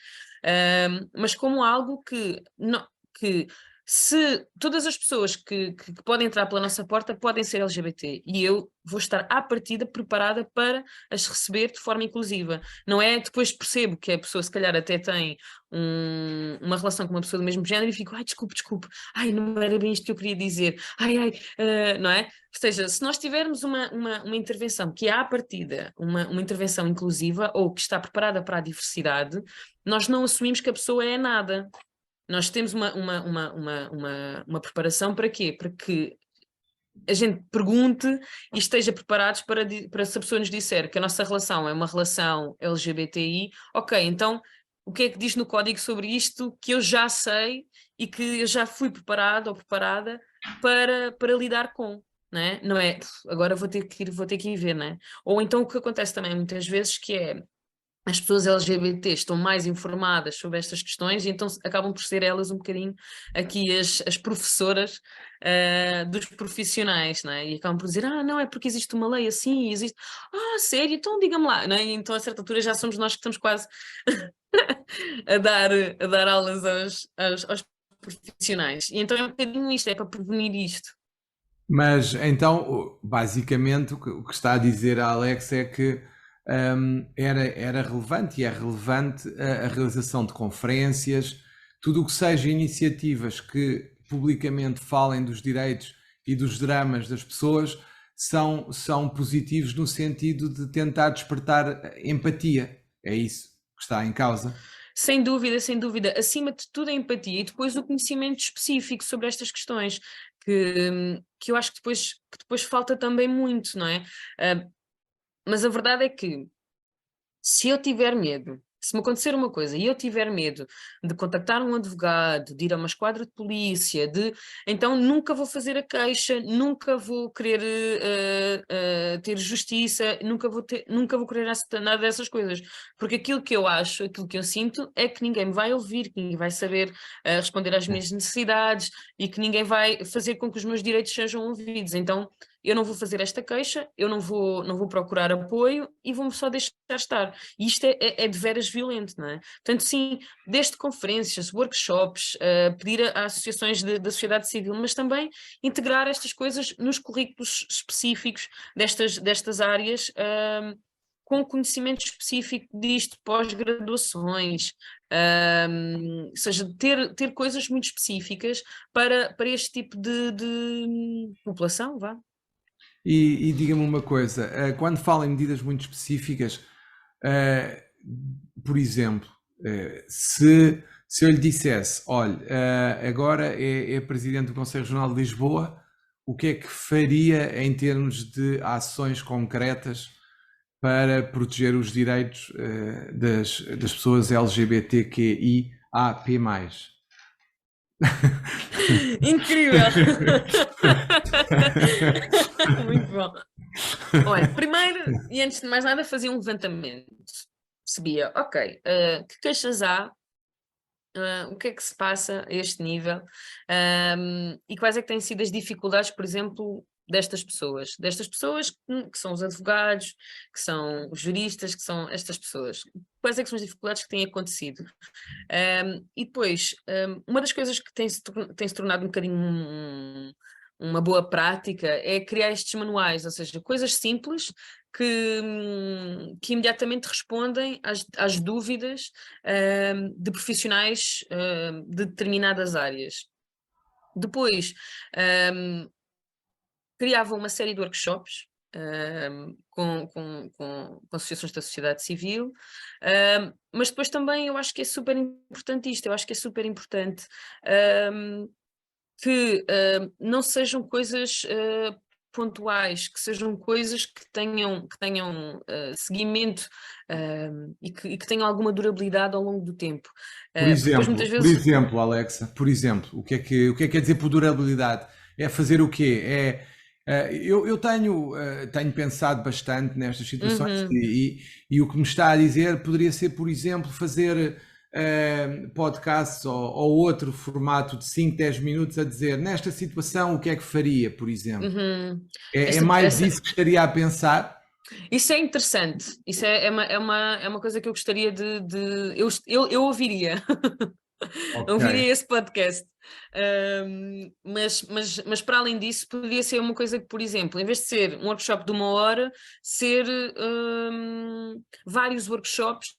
Mas como algo que se todas as pessoas que podem entrar pela nossa porta podem ser LGBT e eu vou estar à partida preparada para as receber de forma inclusiva. Não é depois percebo que a pessoa se calhar até tem uma relação com uma pessoa do mesmo género e fico, ai, desculpe, ai, não era bem isto que eu queria dizer, não é? Ou seja, se nós tivermos uma intervenção que é à partida uma intervenção inclusiva ou que está preparada para a diversidade, nós não assumimos que a pessoa é nada. Nós temos uma preparação para quê? Para que a gente pergunte e esteja preparados para se a pessoa nos disser que a nossa relação é uma relação LGBTI, ok, então o que é que diz no código sobre isto que eu já sei e que eu já fui preparado ou preparada para lidar com, não é? Não é, agora vou ter que ir ver, não é? Ou então o que acontece também muitas vezes que é as pessoas LGBT estão mais informadas sobre estas questões e então acabam por ser elas um bocadinho aqui as professoras dos profissionais, não é? E acabam por dizer, não, é porque existe uma lei assim, existe, sério, então diga-me lá, não é? E então a certa altura já somos nós que estamos quase a dar aulas aos profissionais. E então é um bocadinho isto, é para prevenir isto. Mas então, basicamente, o que está a dizer a Alex é que era relevante e é relevante a realização de conferências, tudo o que seja iniciativas que publicamente falem dos direitos e dos dramas das pessoas são positivos no sentido de tentar despertar empatia. É isso que está em causa. Sem dúvida, sem dúvida. Acima de tudo a empatia e depois o conhecimento específico sobre estas questões, que eu acho que depois falta também muito, não é? Mas a verdade é que se eu tiver medo, se me acontecer uma coisa e eu tiver medo de contactar um advogado, de ir a uma esquadra de polícia, então nunca vou fazer a queixa, nunca vou querer ter justiça, nunca vou querer nada dessas coisas, porque aquilo que eu acho, aquilo que eu sinto é que ninguém me vai ouvir, que ninguém vai saber responder às minhas necessidades e que ninguém vai fazer com que os meus direitos sejam ouvidos. Então eu não vou fazer esta queixa, eu não vou procurar apoio e vou-me só deixar estar. E isto é de veras violento, não é? Portanto, sim, desde conferências, workshops, pedir a associações da sociedade civil, mas também integrar estas coisas nos currículos específicos destas áreas, com conhecimento específico disto, pós-graduações, ou seja, ter coisas muito específicas para este tipo de população, vá. E diga-me uma coisa, quando fala em medidas muito específicas, por exemplo, se Se eu lhe dissesse, olha, agora é presidente do Conselho Regional de Lisboa, o que é que faria em termos de ações concretas para proteger os direitos das pessoas LGBTQIAP+. Incrível! Muito bom. Olha, primeiro e antes de mais nada fazia um levantamento. Percebia, ok, que queixas há, o que é que se passa a este nível, e quais é que têm sido as dificuldades, por exemplo, destas pessoas que são os advogados, que são os juristas, que são estas pessoas. Quais é que são as dificuldades que têm acontecido? E depois, uma das coisas que tem se tornado um bocadinho uma boa prática é criar estes manuais, ou seja, coisas simples que imediatamente respondem às dúvidas de profissionais de determinadas áreas. Depois, criava uma série de workshops com associações da sociedade civil, mas depois também eu acho que é super importante isto, eu acho que é super importante que não sejam coisas pontuais, que sejam coisas que tenham seguimento e que tenham alguma durabilidade ao longo do tempo. Porque depois muitas Por vezes... exemplo, Alexa, por exemplo, o que é que quer dizer por durabilidade? É fazer o quê? Eu tenho pensado bastante nestas situações e o que me está a dizer poderia ser, por exemplo, fazer podcasts ou outro formato de 5, 10 minutos a dizer nesta situação o que é que faria, por exemplo. É mais isso que estaria a pensar? Isso é interessante, isso é uma coisa que eu gostaria eu ouviria. Eu Ok. ouviria esse podcast. Mas para além disso, poderia ser uma coisa que, por exemplo, em vez de ser um workshop de 1 hora, ser vários workshops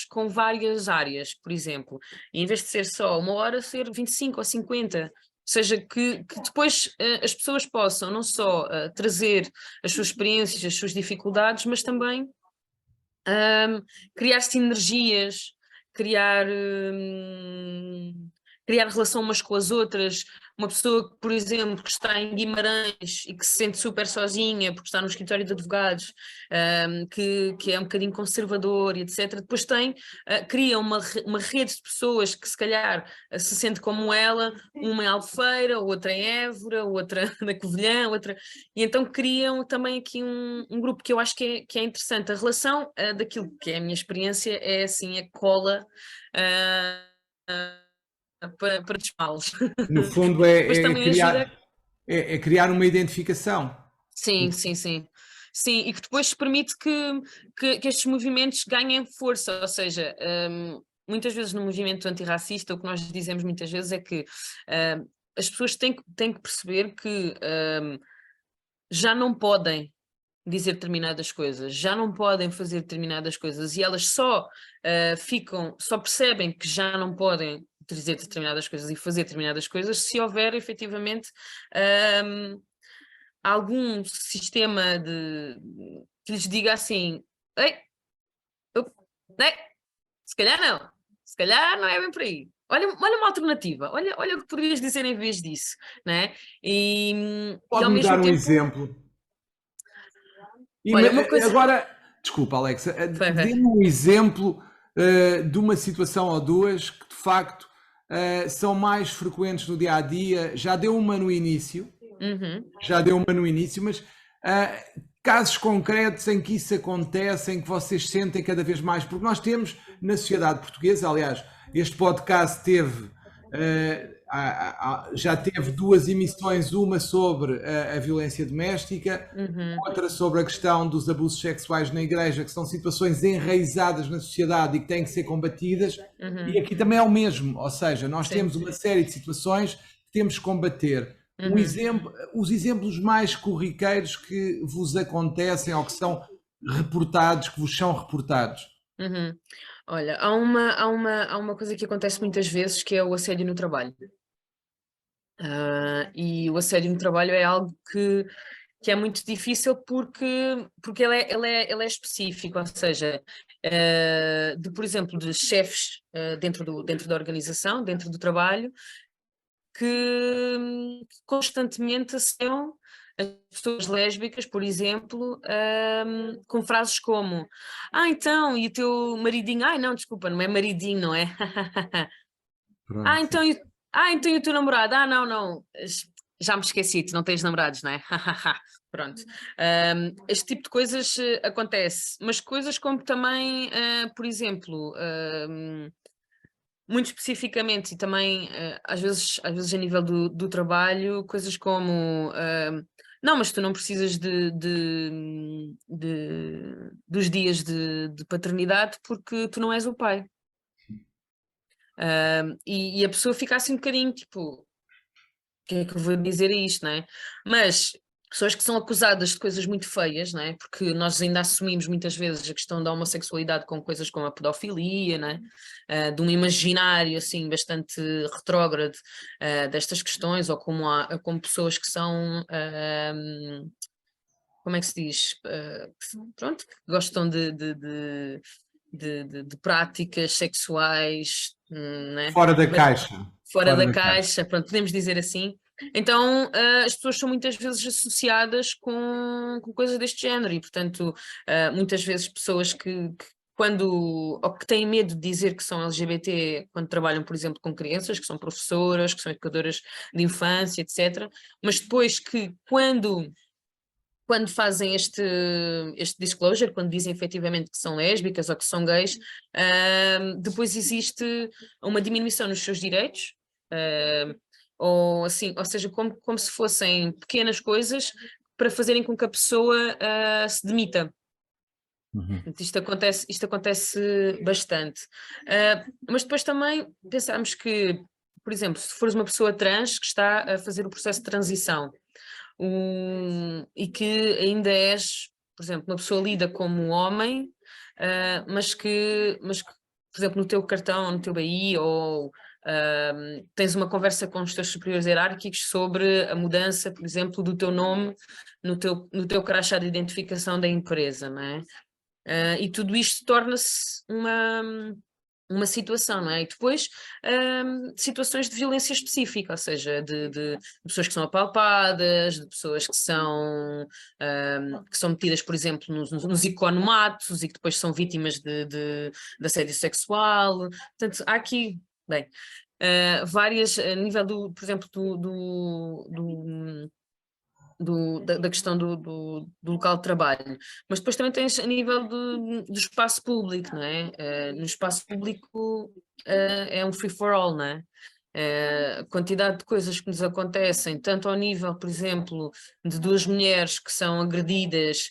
com várias áreas, por exemplo. E em vez de ser só 1 hora, ser 25 ou 50. Ou seja, que depois as pessoas possam não só trazer as suas experiências, as suas dificuldades, mas também criar sinergias, criar, criar relação umas com as outras. Uma pessoa que, por exemplo, que está em Guimarães e que se sente super sozinha porque está no escritório de advogados, que é um bocadinho conservador e etc. Depois cria uma rede de pessoas que se calhar se sente como ela, uma em Albufeira, outra em Évora, outra na Covilhã, outra... E então criam também aqui um grupo que eu acho que é interessante. A relação daquilo que é a minha experiência é assim, a cola para desmá-los. No fundo Depois também ajuda... é criar uma identificação. Sim, sim, sim. Sim, e que depois permite que estes movimentos ganhem força, ou seja, muitas vezes no movimento antirracista o que nós dizemos muitas vezes é que as pessoas têm que perceber que já não podem dizer determinadas coisas, já não podem fazer determinadas coisas e elas só percebem que já não podem dizer determinadas coisas e fazer determinadas coisas se houver efetivamente algum sistema que lhes diga assim, ei, ei, se calhar não é bem por aí. Olha uma alternativa, olha o que poderias dizer em vez disso, né? E ao Pode-me mesmo dar um tempo, exemplo? olha, uma coisa... Agora, desculpa, Alexa, Vai. dê-me um exemplo de uma situação ou duas que de facto são mais frequentes no dia a dia. Já deu uma no início, mas casos concretos em que isso acontece, em que vocês sentem cada vez mais, porque nós temos na sociedade portuguesa, aliás, este podcast já teve 2 emissões, uma sobre a violência doméstica, outra sobre a questão dos abusos sexuais na igreja, que são situações enraizadas na sociedade e que têm que ser combatidas, e aqui também é o mesmo, ou seja, nós temos uma série de situações que temos que combater. Os exemplos mais corriqueiros que vos acontecem ou que são reportados, que vos são reportados. Olha, há uma coisa que acontece muitas vezes que é o assédio no trabalho. E o assédio no trabalho é algo que que é muito difícil porque ele é específico, ou seja, por exemplo, de chefes dentro da organização, dentro do trabalho, que constantemente associam as pessoas lésbicas, por exemplo, com frases como: ah, então, e o teu maridinho? Ai, não, desculpa, não é maridinho, não é? Ah, Pronto. então, então e o teu namorado? Ah, não, não, já me esqueci, tu não tens namorados, não é? Pronto. Este tipo de coisas acontece, mas coisas como também, por exemplo, muito especificamente e também às vezes a nível do trabalho, coisas como não, mas tu não precisas dos dias de paternidade porque tu não és o pai. E a pessoa fica assim um bocadinho tipo, que é que eu vou dizer a isto, não é? Mas pessoas que são acusadas de coisas muito feias, não é? Porque nós ainda assumimos muitas vezes a questão da homossexualidade com coisas como a pedofilia, não é? De um imaginário assim bastante retrógrado destas questões, ou como pessoas que são como é que se diz? Pronto, que gostam de práticas sexuais, né? Fora da caixa. Fora Fora da da caixa. caixa, pronto, podemos dizer assim. Então, as pessoas são muitas vezes associadas com coisas deste género e, portanto, muitas vezes pessoas que quando, ou que têm medo de dizer que são LGBT quando trabalham, por exemplo, com crianças, que são professoras, que são educadoras de infância, etc., mas depois que quando fazem este disclosure, quando dizem efetivamente que são lésbicas ou que são gays, depois existe uma diminuição nos seus direitos, ou assim, ou seja, como se fossem pequenas coisas para fazerem com que a pessoa se demita. Uhum. Isto acontece bastante. Mas depois também pensamos que, por exemplo, se fores uma pessoa trans que está a fazer o processo de transição, e que ainda és, por exemplo, uma pessoa lida como um homem, mas que, por exemplo, no teu cartão, no teu BI, ou tens uma conversa com os teus superiores hierárquicos sobre a mudança, por exemplo, do teu nome no teu crachá de identificação da empresa, não é? E tudo isto torna-se uma situação, não é? E depois situações de violência específica, ou seja, de pessoas que são apalpadas, de pessoas que são metidas, por exemplo, nos economatos e que depois são vítimas de assédio sexual. Portanto, há aqui, bem, várias, a nível por exemplo, da questão do local de trabalho, mas depois também tens a nível do espaço público, não é? No espaço público é um free for all, não é? A quantidade de coisas que nos acontecem, tanto ao nível, por exemplo, de duas mulheres que são agredidas,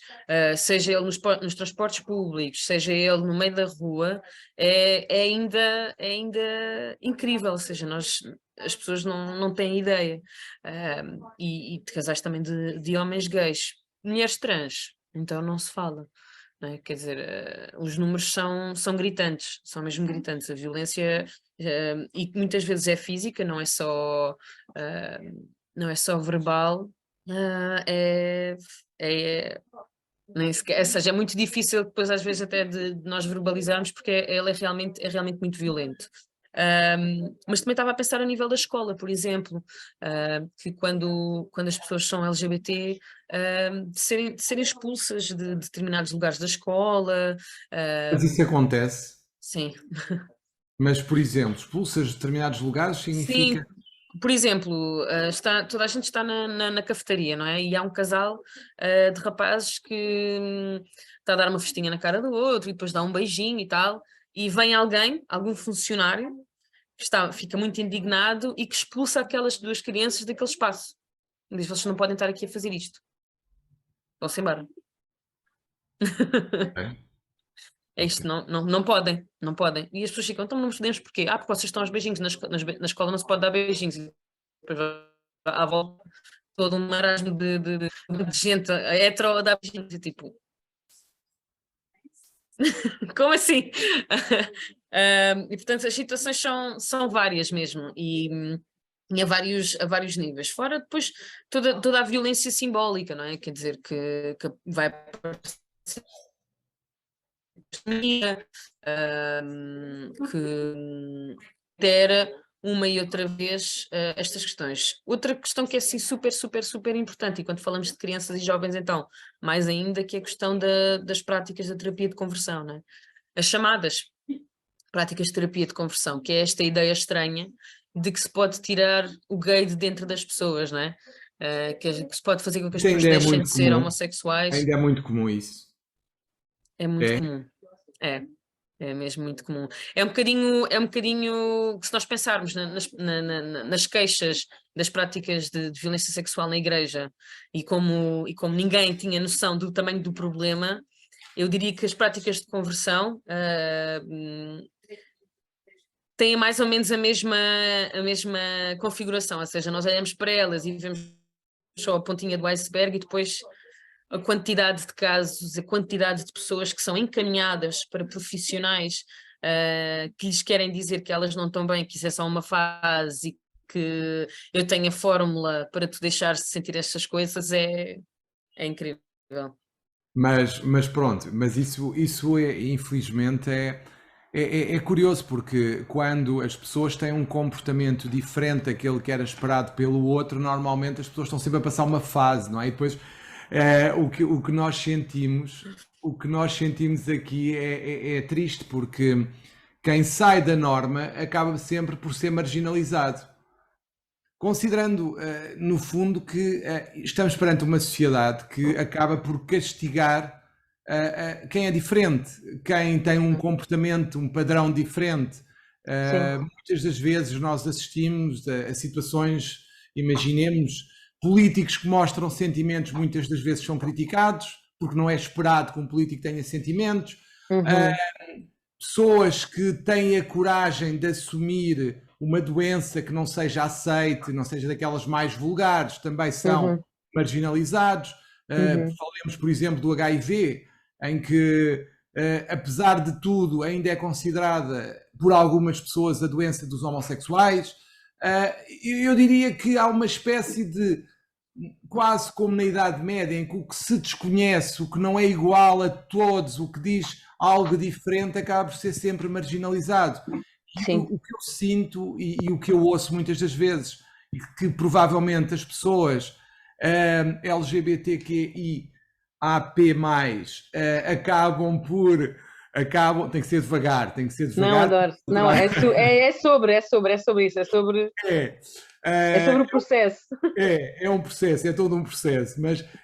seja ele nos transportes públicos, seja ele no meio da rua, é ainda incrível, ou seja, as pessoas não têm ideia. E de casais também de homens gays. Mulheres trans, então não se fala. Não é? Quer dizer, os números são gritantes, são mesmo gritantes. A violência, e que muitas vezes é física, não é só verbal, nem sequer, ou seja, é muito difícil depois às vezes até de nós verbalizarmos porque ele é realmente muito violento. Mas também estava a pensar a nível da escola, por exemplo, que quando as pessoas são LGBT, de serem expulsas de determinados lugares da escola, Mas isso acontece. sim, Mas, por exemplo, expulsas de determinados lugares sim. significa. Por exemplo, toda a gente está na cafetaria, não é? E há um casal de rapazes que está a dar uma festinha na cara do outro e depois dá um beijinho e tal, e vem alguém, algum funcionário, fica muito indignado e que expulsa aquelas duas crianças daquele espaço. Diz: vocês não podem estar aqui a fazer isto. Vão-se embora. Ok, É ok. isto, não podem, não podem. E as pessoas ficam: então não podemos porquê? Porque vocês estão aos beijinhos, na escola não se pode dar beijinhos. E depois à volta todo um marasmo de gente hetero a dar beijinhos, e tipo, como assim? E portanto as situações são várias mesmo, e e a vários níveis. Fora depois toda a violência simbólica, não é? Quer dizer, que vai aparecer que altera uma e outra vez estas questões. Outra questão que é assim super, super, super importante, e quando falamos de crianças e jovens, então, mais ainda, que é a questão das práticas da terapia de conversão, não é? As chamadas práticas de terapia de conversão, que é esta ideia estranha de que se pode tirar o gay de dentro das pessoas, não é? Que se pode fazer com que as Isso pessoas ainda é deixem muito de ser comum. homossexuais. Ainda é muito comum isso. É muito É? comum. É mesmo muito comum. É um bocadinho que se nós pensarmos nas queixas das práticas de violência sexual na igreja e como ninguém tinha noção do tamanho do problema, eu diria que as práticas de conversão têm mais ou menos a mesma configuração, ou seja, nós olhamos para elas e vemos só a pontinha do iceberg e depois a quantidade de casos, a quantidade de pessoas que são encaminhadas para profissionais que lhes querem dizer que elas não estão bem, que isso é só uma fase e que eu tenho a fórmula para tu deixar de sentir estas coisas, é incrível. Mas pronto, mas isso é, infelizmente é curioso, porque quando as pessoas têm um comportamento diferente daquele que era esperado pelo outro, normalmente as pessoas estão sempre a passar uma fase, não é? E depois o que nós sentimos aqui é triste, porque quem sai da norma acaba sempre por ser marginalizado. Considerando, no fundo, que estamos perante uma sociedade que acaba por castigar quem é diferente, quem tem um comportamento, um padrão diferente. Sim. Muitas das vezes nós assistimos a situações, imaginemos, políticos que mostram sentimentos, muitas das vezes são criticados, porque não é esperado que um político tenha sentimentos. Pessoas que têm a coragem de assumir uma doença que não seja aceite, não seja daquelas mais vulgares, também são marginalizados. Falemos, por exemplo, do HIV, em que, apesar de tudo, ainda é considerada por algumas pessoas a doença dos homossexuais. Eu diria que há uma espécie de, quase como na Idade Média, em que o que se desconhece, o que não é igual a todos, o que diz algo diferente, acaba por ser sempre marginalizado. E o que eu sinto e o que eu ouço muitas das vezes, e que provavelmente as pessoas LGBTQIAP+, acabam, tem que ser devagar, Não, adoro. Não, é sobre isso, é sobre o processo. É um processo, é todo um processo,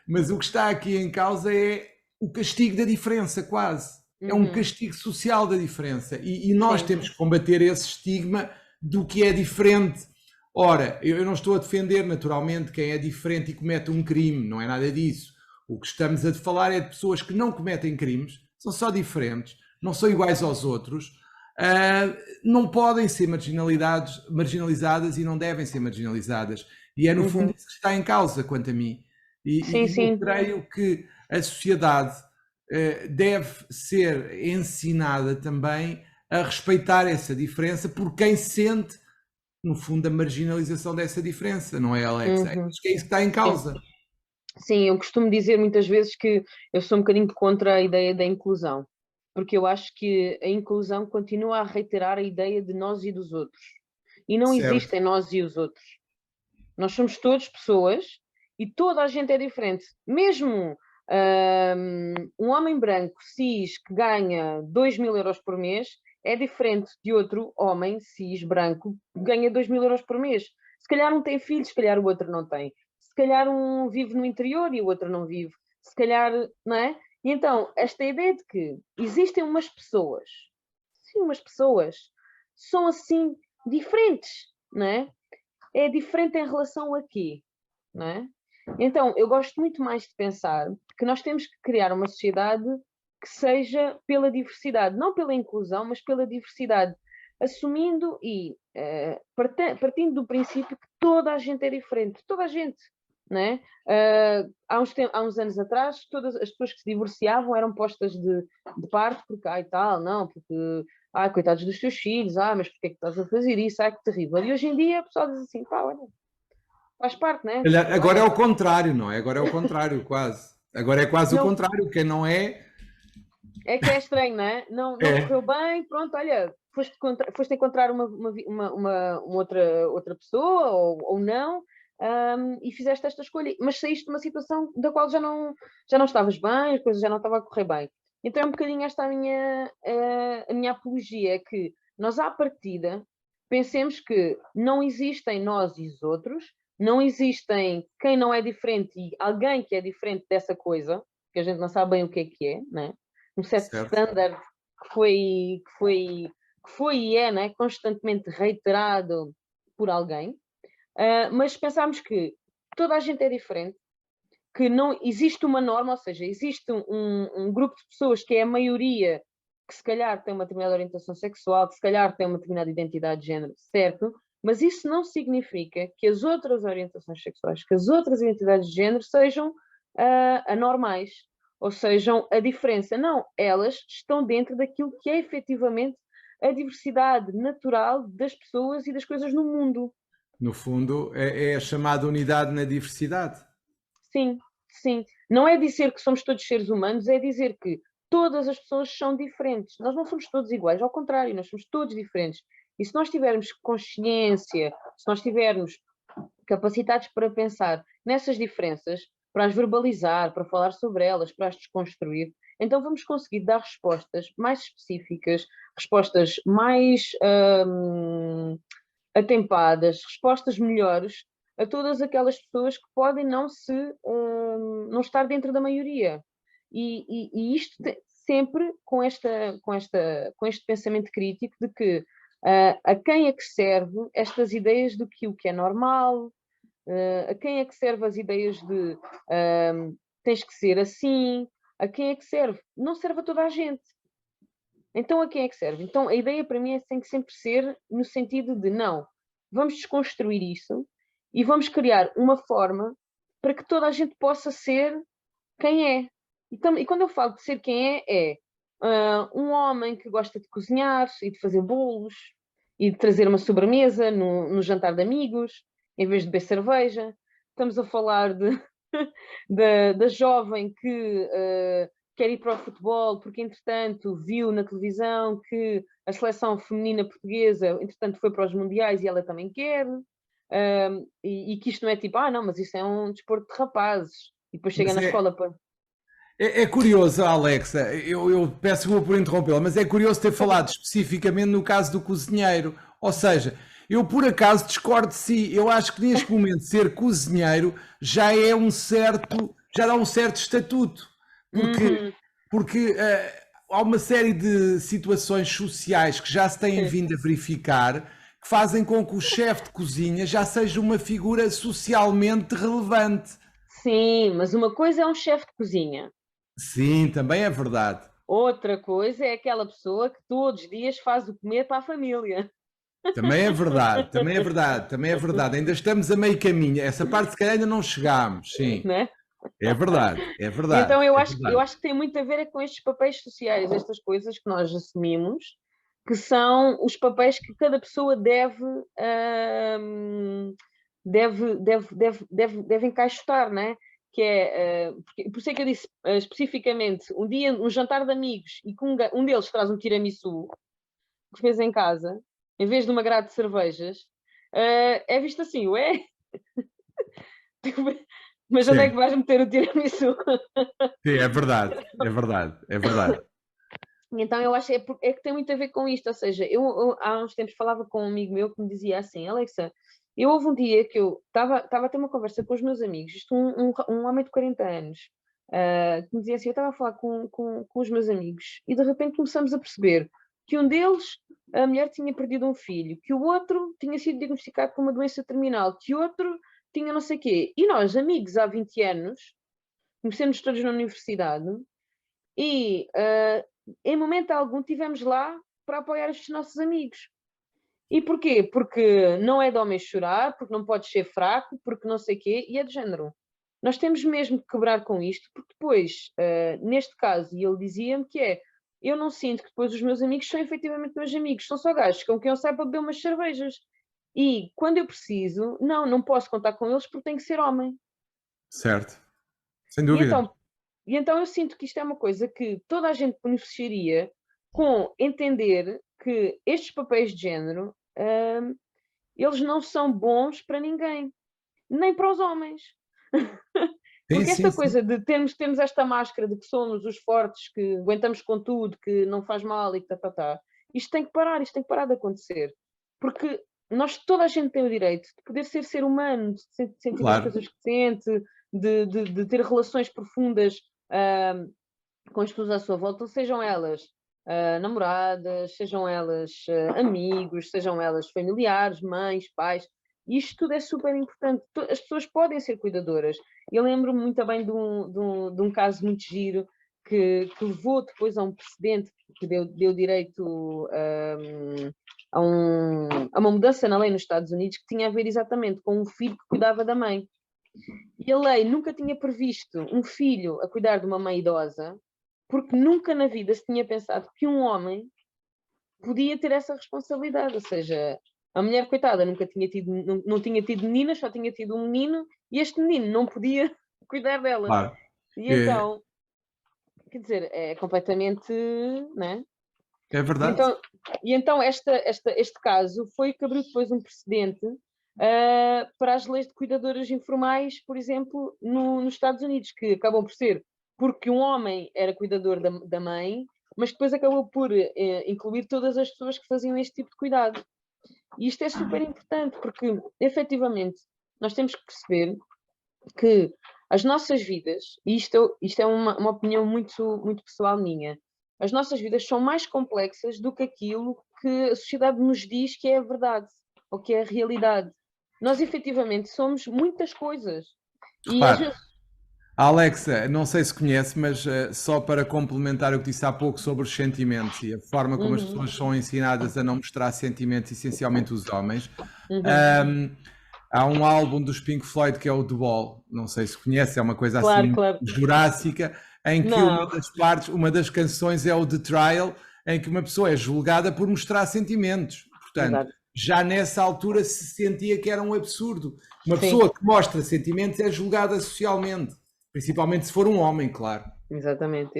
mas o que está aqui em causa é o castigo da diferença, quase. É um castigo social da diferença. E nós temos que combater esse estigma do que é diferente. Ora, eu não estou a defender naturalmente quem é diferente e comete um crime, não é nada disso. O que estamos a falar é de pessoas que não cometem crimes, são só diferentes, não são iguais aos outros, não podem ser marginalizadas e não devem ser marginalizadas. E é no fundo isso que está em causa, quanto a mim. E eu creio que a sociedade deve ser ensinada também a respeitar essa diferença por quem sente, no fundo, a marginalização dessa diferença, não é, Alex? Acho que é isso que está em causa. Sim, eu costumo dizer muitas vezes que eu sou um bocadinho contra a ideia da inclusão, porque eu acho que a inclusão continua a reiterar a ideia de nós e dos outros. E não existem nós e os outros. Nós somos todos pessoas e toda a gente é diferente. Mesmo um homem branco cis que ganha 2.000 euros por mês é diferente de outro homem cis branco que ganha 2.000 euros por mês. Se calhar um tem filhos, se calhar o outro não tem. Se calhar um vive no interior e o outro não vive. Se calhar, não é? E então, esta ideia de que existem umas pessoas, sim, umas pessoas, são assim diferentes, não é? É diferente em relação a quê? Não é? Então, eu gosto muito mais de pensar que nós temos que criar uma sociedade que seja pela diversidade, não pela inclusão, mas pela diversidade, assumindo e partindo do princípio que toda a gente é diferente, toda a gente, não é? Há uns anos atrás, todas as pessoas que se divorciavam eram postas de parte, porque, ai tal, não, porque coitados dos teus filhos, mas porquê é que estás a fazer isso? Que terrível. E hoje em dia a pessoa diz assim, pá, olha, faz parte, né? Agora é o contrário, não é? Agora é o contrário, quase. Agora é quase o Não, contrário. Quem não é, é que é estranho, não é? Não é. correu bem, pronto, olha, foste encontrar uma outra pessoa ou não, e fizeste esta escolha, mas saíste de uma situação da qual já não estavas bem, as coisas já não estavam a correr bem. Então é um bocadinho esta a minha apologia, é que nós à partida pensemos que não existem nós e os outros, não existem quem não é diferente e alguém que é diferente dessa coisa, que a gente não sabe bem o que é, né? Um certo Certo. standard que foi e é, né, constantemente reiterado por alguém, mas pensamos que toda a gente é diferente, que não existe uma norma, ou seja, existe um grupo de pessoas que é a maioria, que se calhar tem uma determinada orientação sexual, que se calhar tem uma determinada identidade de género, certo? Mas isso não significa que as outras orientações sexuais, que as outras identidades de género sejam anormais, ou sejam a diferença. Não, elas estão dentro daquilo que é efetivamente a diversidade natural das pessoas e das coisas no mundo. No fundo, é a chamada unidade na diversidade. Sim, sim. Não é dizer que somos todos seres humanos, é dizer que todas as pessoas são diferentes. Nós não somos todos iguais, ao contrário, nós somos todos diferentes. E se nós tivermos consciência, se nós tivermos capacitados para pensar nessas diferenças, para as verbalizar, para falar sobre elas, para as desconstruir, então vamos conseguir dar respostas mais específicas, respostas mais atempadas, respostas melhores a todas aquelas pessoas que podem não estar dentro da maioria. E isto sempre com este pensamento crítico de que a quem é que serve estas ideias do que o que é normal, a quem é que serve as ideias de tens que ser assim, a quem é que serve? Não serve a toda a gente. Então a quem é que serve? Então a ideia para mim tem que sempre ser no sentido de não, vamos desconstruir isso e vamos criar uma forma para que toda a gente possa ser quem é. E quando eu falo de ser quem é um homem que gosta de cozinhar e de fazer bolos e de trazer uma sobremesa no jantar de amigos, em vez de beber cerveja. Estamos a falar da jovem que quer ir para o futebol porque, entretanto, viu na televisão que a seleção feminina portuguesa, entretanto, foi para os mundiais e ela também quer. E que isto não é tipo, não, mas isso é um desporto de rapazes. E depois chega Mas na escola para... é curioso, Alexa, eu peço desculpa por interrompê-la, mas é curioso ter falado especificamente no caso do cozinheiro. Ou seja, eu por acaso discordo de si. Eu acho que neste momento ser cozinheiro já dá um certo estatuto. Porque há uma série de situações sociais que já se têm vindo a verificar que fazem com que o chefe de cozinha já seja uma figura socialmente relevante. Sim, mas uma coisa é um chefe de cozinha. Sim, também é verdade. Outra coisa é aquela pessoa que todos os dias faz o comer para a família. Também é verdade, também é verdade, também é verdade. Ainda estamos a meio caminho. Essa parte se calhar ainda não chegámos, sim. Né? É verdade, é verdade. Então eu é acho verdade. que tem muito a ver com estes papéis sociais, estas coisas que nós assumimos, que são os papéis que cada pessoa deve encaixotar, né? Que é, por isso é que eu disse especificamente, um jantar de amigos e que um deles traz um tiramisu que fez em casa, em vez de uma grade de cervejas, é visto assim, ué? Mas onde é que Sim, vais meter o tiramisu? sim, é verdade, é verdade, é verdade. Então eu acho que é que tem muito a ver com isto, ou seja, eu há uns tempos falava com um amigo meu que me dizia assim, Alexa, eu houve um dia que eu estava a ter uma conversa com os meus amigos, isto um homem de 40 anos, que me dizia assim, eu estava a falar com os meus amigos e de repente começamos a perceber que um deles, a mulher tinha perdido um filho, que o outro tinha sido diagnosticado com uma doença terminal, que o outro tinha não sei o quê. E nós, amigos há 20 anos, conhecemos todos na universidade e em momento algum tivemos lá para apoiar estes nossos amigos. E porquê? Porque não é de homem chorar, porque não podes ser fraco, porque não sei o quê, e é de género. Nós temos mesmo que quebrar com isto, porque depois, neste caso, e ele dizia-me que eu não sinto que depois os meus amigos são efetivamente meus amigos, são só gajos com quem eu saio para beber umas cervejas. E quando eu preciso, não posso contar com eles porque tenho que ser homem. Certo. Sem E dúvida. então eu sinto que isto é uma coisa que toda a gente beneficiaria com entender que estes papéis de género, eles não são bons para ninguém, nem para os homens. Porque Sim, esta sim, sim. coisa de termos esta máscara de que somos os fortes, que aguentamos com tudo, que não faz mal e que isto tem que parar, isto tem que parar de acontecer. Porque toda a gente tem o direito de poder ser humano, de sentir as Claro. coisas que sente, de ter relações profundas com as pessoas à sua volta, sejam elas namoradas, sejam elas amigos, sejam elas familiares, mães, pais. Isto tudo é super importante. As pessoas podem ser cuidadoras. Eu lembro-me muito bem de um caso muito giro que levou depois a um precedente que deu direito a uma mudança na lei nos Estados Unidos que tinha a ver exatamente com um filho que cuidava da mãe. E a lei nunca tinha previsto um filho a cuidar de uma mãe idosa, porque nunca na vida se tinha pensado que um homem podia ter essa responsabilidade. Ou seja, a mulher, coitada, nunca tinha tido, não tinha tido meninas, só tinha tido um menino, e este menino não podia cuidar dela. Claro. E então, quer dizer, é completamente, né? É verdade. E então este caso foi que abriu depois um precedente para as leis de cuidadoras informais, por exemplo, nos Estados Unidos, que acabam por ser porque um homem era cuidador da mãe, mas depois acabou por incluir todas as pessoas que faziam este tipo de cuidado. E isto é super importante, porque efetivamente nós temos que perceber que as nossas vidas, e isto é uma opinião muito, muito pessoal minha, as nossas vidas são mais complexas do que aquilo que a sociedade nos diz que é a verdade, ou que é a realidade. Nós efetivamente somos muitas coisas. E às Repare, vezes. a Alexa, não sei se conhece, mas só para complementar o que disse há pouco sobre os sentimentos e a forma como as pessoas são ensinadas a não mostrar sentimentos, essencialmente os homens. Há um álbum dos Pink Floyd que é o The Wall, não sei se conhece, é uma coisa assim Claro. jurássica, em que Não. uma das canções é o The Trial, em que uma pessoa é julgada por mostrar sentimentos. Portanto, Exato. já nessa altura se sentia que era um absurdo. Uma Sim. pessoa que mostra sentimentos é julgada socialmente, principalmente se for um homem, claro. Exatamente.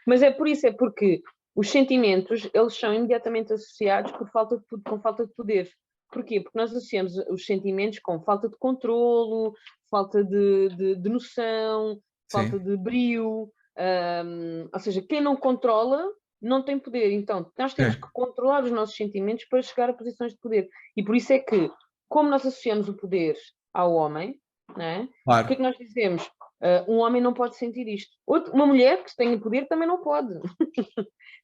Mas é porque os sentimentos, eles são imediatamente associados com falta de poder. Porquê? Porque nós associamos os sentimentos com falta de controlo, falta de noção, falta de brio, ou seja, quem não controla não tem poder. Então, nós temos que controlar os nossos sentimentos para chegar a posições de poder. E por isso é que, como nós associamos o poder ao homem, né? Claro. O que é que nós dizemos? Um homem não pode sentir isto. Uma mulher que tenha poder também não pode.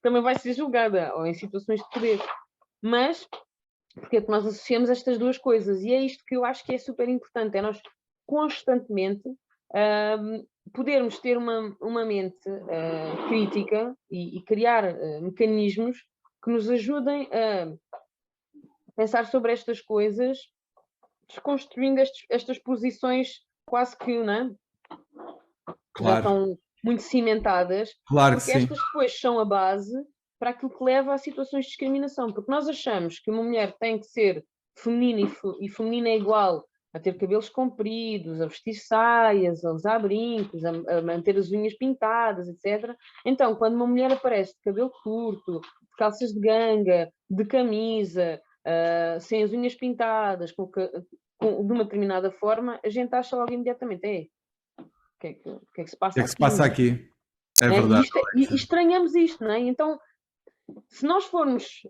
Também vai ser julgada, ou em situações de poder. Mas porque é que nós associamos estas duas coisas? E é isto que eu acho que é super importante, é nós constantemente podermos ter uma mente crítica e criar mecanismos que nos ajudem a pensar sobre estas coisas, desconstruindo estas posições quase que, não é? Já estão muito cimentadas, Claro que porque sim. estas depois são a base para aquilo que leva a situações de discriminação, porque nós achamos que uma mulher tem que ser feminina e feminina é igual a ter cabelos compridos, a vestir saias, a usar brincos, a manter as unhas pintadas, etc. Então, quando uma mulher aparece de cabelo curto, de calças de ganga, de camisa, sem as unhas pintadas, de uma determinada forma, a gente acha logo imediatamente, o que é que se passa O que é que se passa aqui? É verdade. E estranhamos isto, não é? Então, se nós formos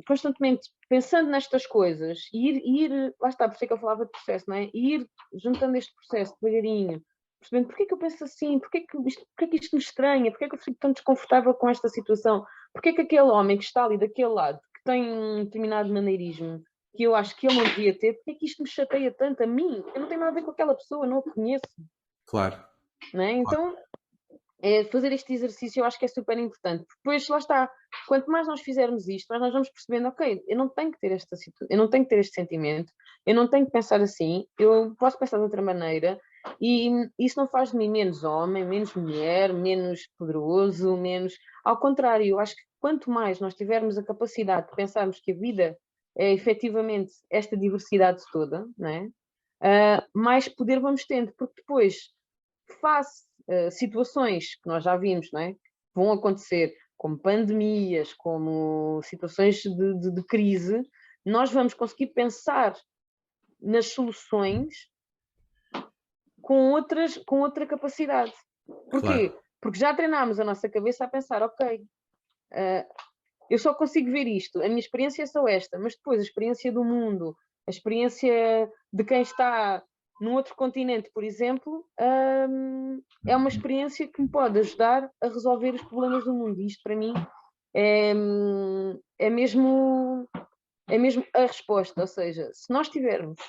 constantemente pensando nestas coisas e ir, lá está, por isso é que eu falava de processo, não é? E ir juntando este processo devagarinho, percebendo porque é que eu penso assim, porque é que isto me estranha, porque é que eu fico tão desconfortável com esta situação, porque é que aquele homem que está ali daquele lado, que tem um determinado maneirismo, que eu acho que ele não devia ter, porque é que isto me chateia tanto a mim? Eu não tenho nada a ver com aquela pessoa, não a conheço. Claro. Não é? Então, fazer este exercício eu acho que é super importante. Depois, lá está, quanto mais nós fizermos isto, mais nós vamos percebendo, ok, eu não tenho que ter esta situação, eu não tenho que ter este sentimento, eu não tenho que pensar assim, eu posso pensar de outra maneira, E isso não faz de mim menos homem, menos mulher, menos poderoso, menos... Ao contrário, eu acho que quanto mais nós tivermos a capacidade de pensarmos que a vida é efetivamente esta diversidade toda, não é? Mais poder vamos tendo, porque depois, face a situações que nós já vimos, não é? Que vão acontecer, como pandemias, como situações de crise, nós vamos conseguir pensar nas soluções com outra capacidade. Porquê? Claro. Porque já treinámos a nossa cabeça a pensar, ok, eu só consigo ver isto, a minha experiência é só esta, mas depois a experiência do mundo, a experiência de quem está num outro continente, por exemplo, é uma experiência que me pode ajudar a resolver os problemas do mundo. E isto para mim é mesmo a resposta. Ou seja, se nós tivermos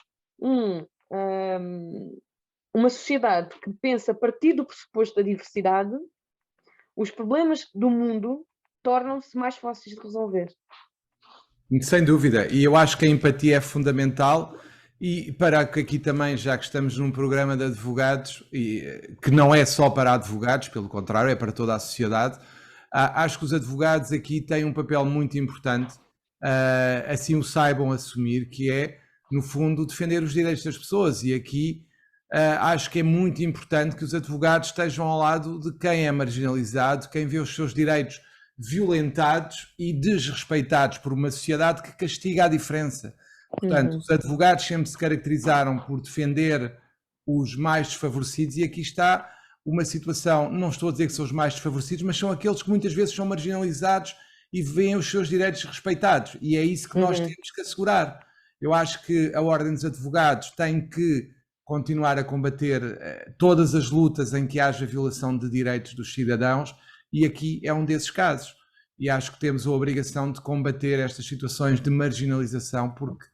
uma sociedade que pensa a partir do pressuposto da diversidade, os problemas do mundo tornam-se mais fáceis de resolver. Sem dúvida, e eu acho que a empatia é fundamental. E para que aqui também, já que estamos num programa de advogados, e que não é só para advogados, pelo contrário, é para toda a sociedade, acho que os advogados aqui têm um papel muito importante, assim o saibam assumir, que é, no fundo, defender os direitos das pessoas. E aqui acho que é muito importante que os advogados estejam ao lado de quem é marginalizado, quem vê os seus direitos violentados e desrespeitados por uma sociedade que castiga a diferença. Portanto, os advogados sempre se caracterizaram por defender os mais desfavorecidos, e aqui está uma situação, não estou a dizer que são os mais desfavorecidos, mas são aqueles que muitas vezes são marginalizados e veem os seus direitos respeitados, e é isso que nós temos que assegurar. Eu acho que a Ordem dos Advogados tem que continuar a combater todas as lutas em que haja violação de direitos dos cidadãos, e aqui é um desses casos. E acho que temos a obrigação de combater estas situações de marginalização, porque,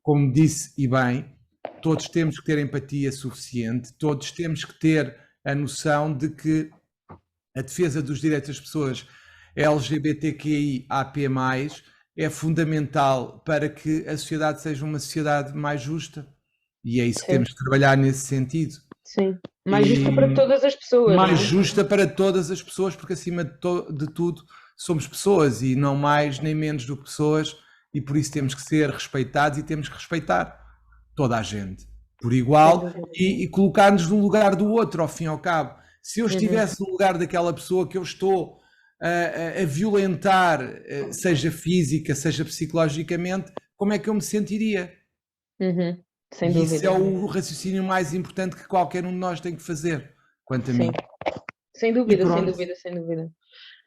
como disse e bem, todos temos que ter empatia suficiente, todos temos que ter a noção de que a defesa dos direitos das pessoas LGBTQIAP+, é fundamental para que a sociedade seja uma sociedade mais justa. E é isso que temos que trabalhar nesse sentido. Sim, mais justa para todas as pessoas. Mais justa para todas as pessoas, porque acima de tudo somos pessoas e não mais nem menos do que pessoas, e por isso temos que ser respeitados e temos que respeitar toda a gente por igual e colocar-nos no lugar do outro, ao fim e ao cabo. Se eu estivesse no lugar daquela pessoa que eu estou a violentar, seja física, seja psicologicamente, como é que eu me sentiria? Sem dúvida. Isso é o raciocínio mais importante que qualquer um de nós tem que fazer, quanto a mim. Sem dúvida, sem dúvida, sem dúvida.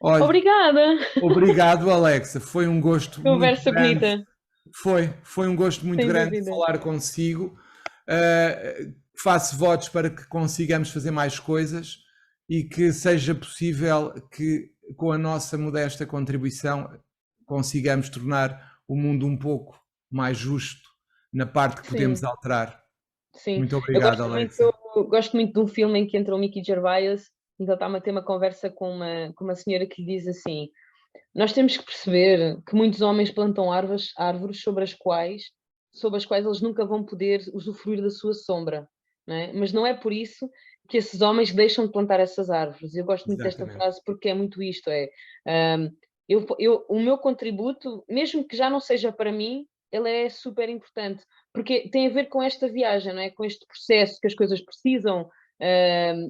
Olha, obrigada! Obrigado, Alexa. Foi um gosto Conversa muito grande. bonita. Foi um gosto muito Sem grande dúvida. falar consigo. Faço votos para que consigamos fazer mais coisas e que seja possível que, com a nossa modesta contribuição, consigamos tornar o mundo um pouco mais justo na parte que podemos alterar. Sim. Muito obrigado, Alexa. Eu gosto muito de um filme em que entra o Mickey Gervais, então está a ter uma conversa com uma senhora que lhe diz assim: nós temos que perceber que muitos homens plantam árvores sobre as quais eles nunca vão poder usufruir da sua sombra, não é? Mas não é por isso que esses homens deixam de plantar essas árvores. Eu gosto muito desta frase porque é muito isto, o meu contributo, mesmo que já não seja para mim, ele é super importante, porque tem a ver com esta viagem, não é? Com este processo que as coisas precisam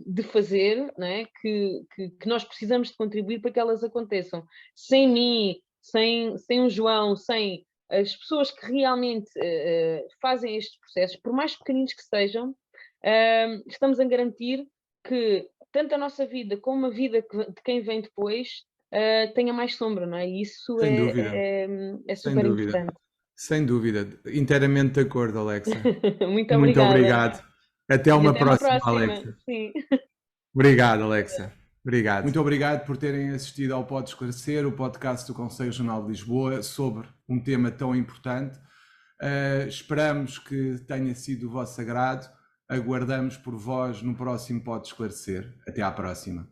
de fazer, não é? Que nós precisamos de contribuir para que elas aconteçam. Sem mim, sem o João, sem as pessoas que realmente fazem estes processos, por mais pequeninos que sejam, estamos a garantir que tanto a nossa vida como a vida de quem vem depois tenha mais sombra, não é? E isso é super importante. Sem dúvida, inteiramente de acordo, Alexa. Muito Muito obrigada. obrigado. Até uma próxima, próxima, Alexa. Sim. Obrigado, Alexa. Obrigado. Muito obrigado por terem assistido ao Pode Esclarecer, o podcast do Conselho Regional de Lisboa, sobre um tema tão importante. Esperamos que tenha sido do vosso agrado. Aguardamos por vós no próximo Pode Esclarecer. Até à próxima.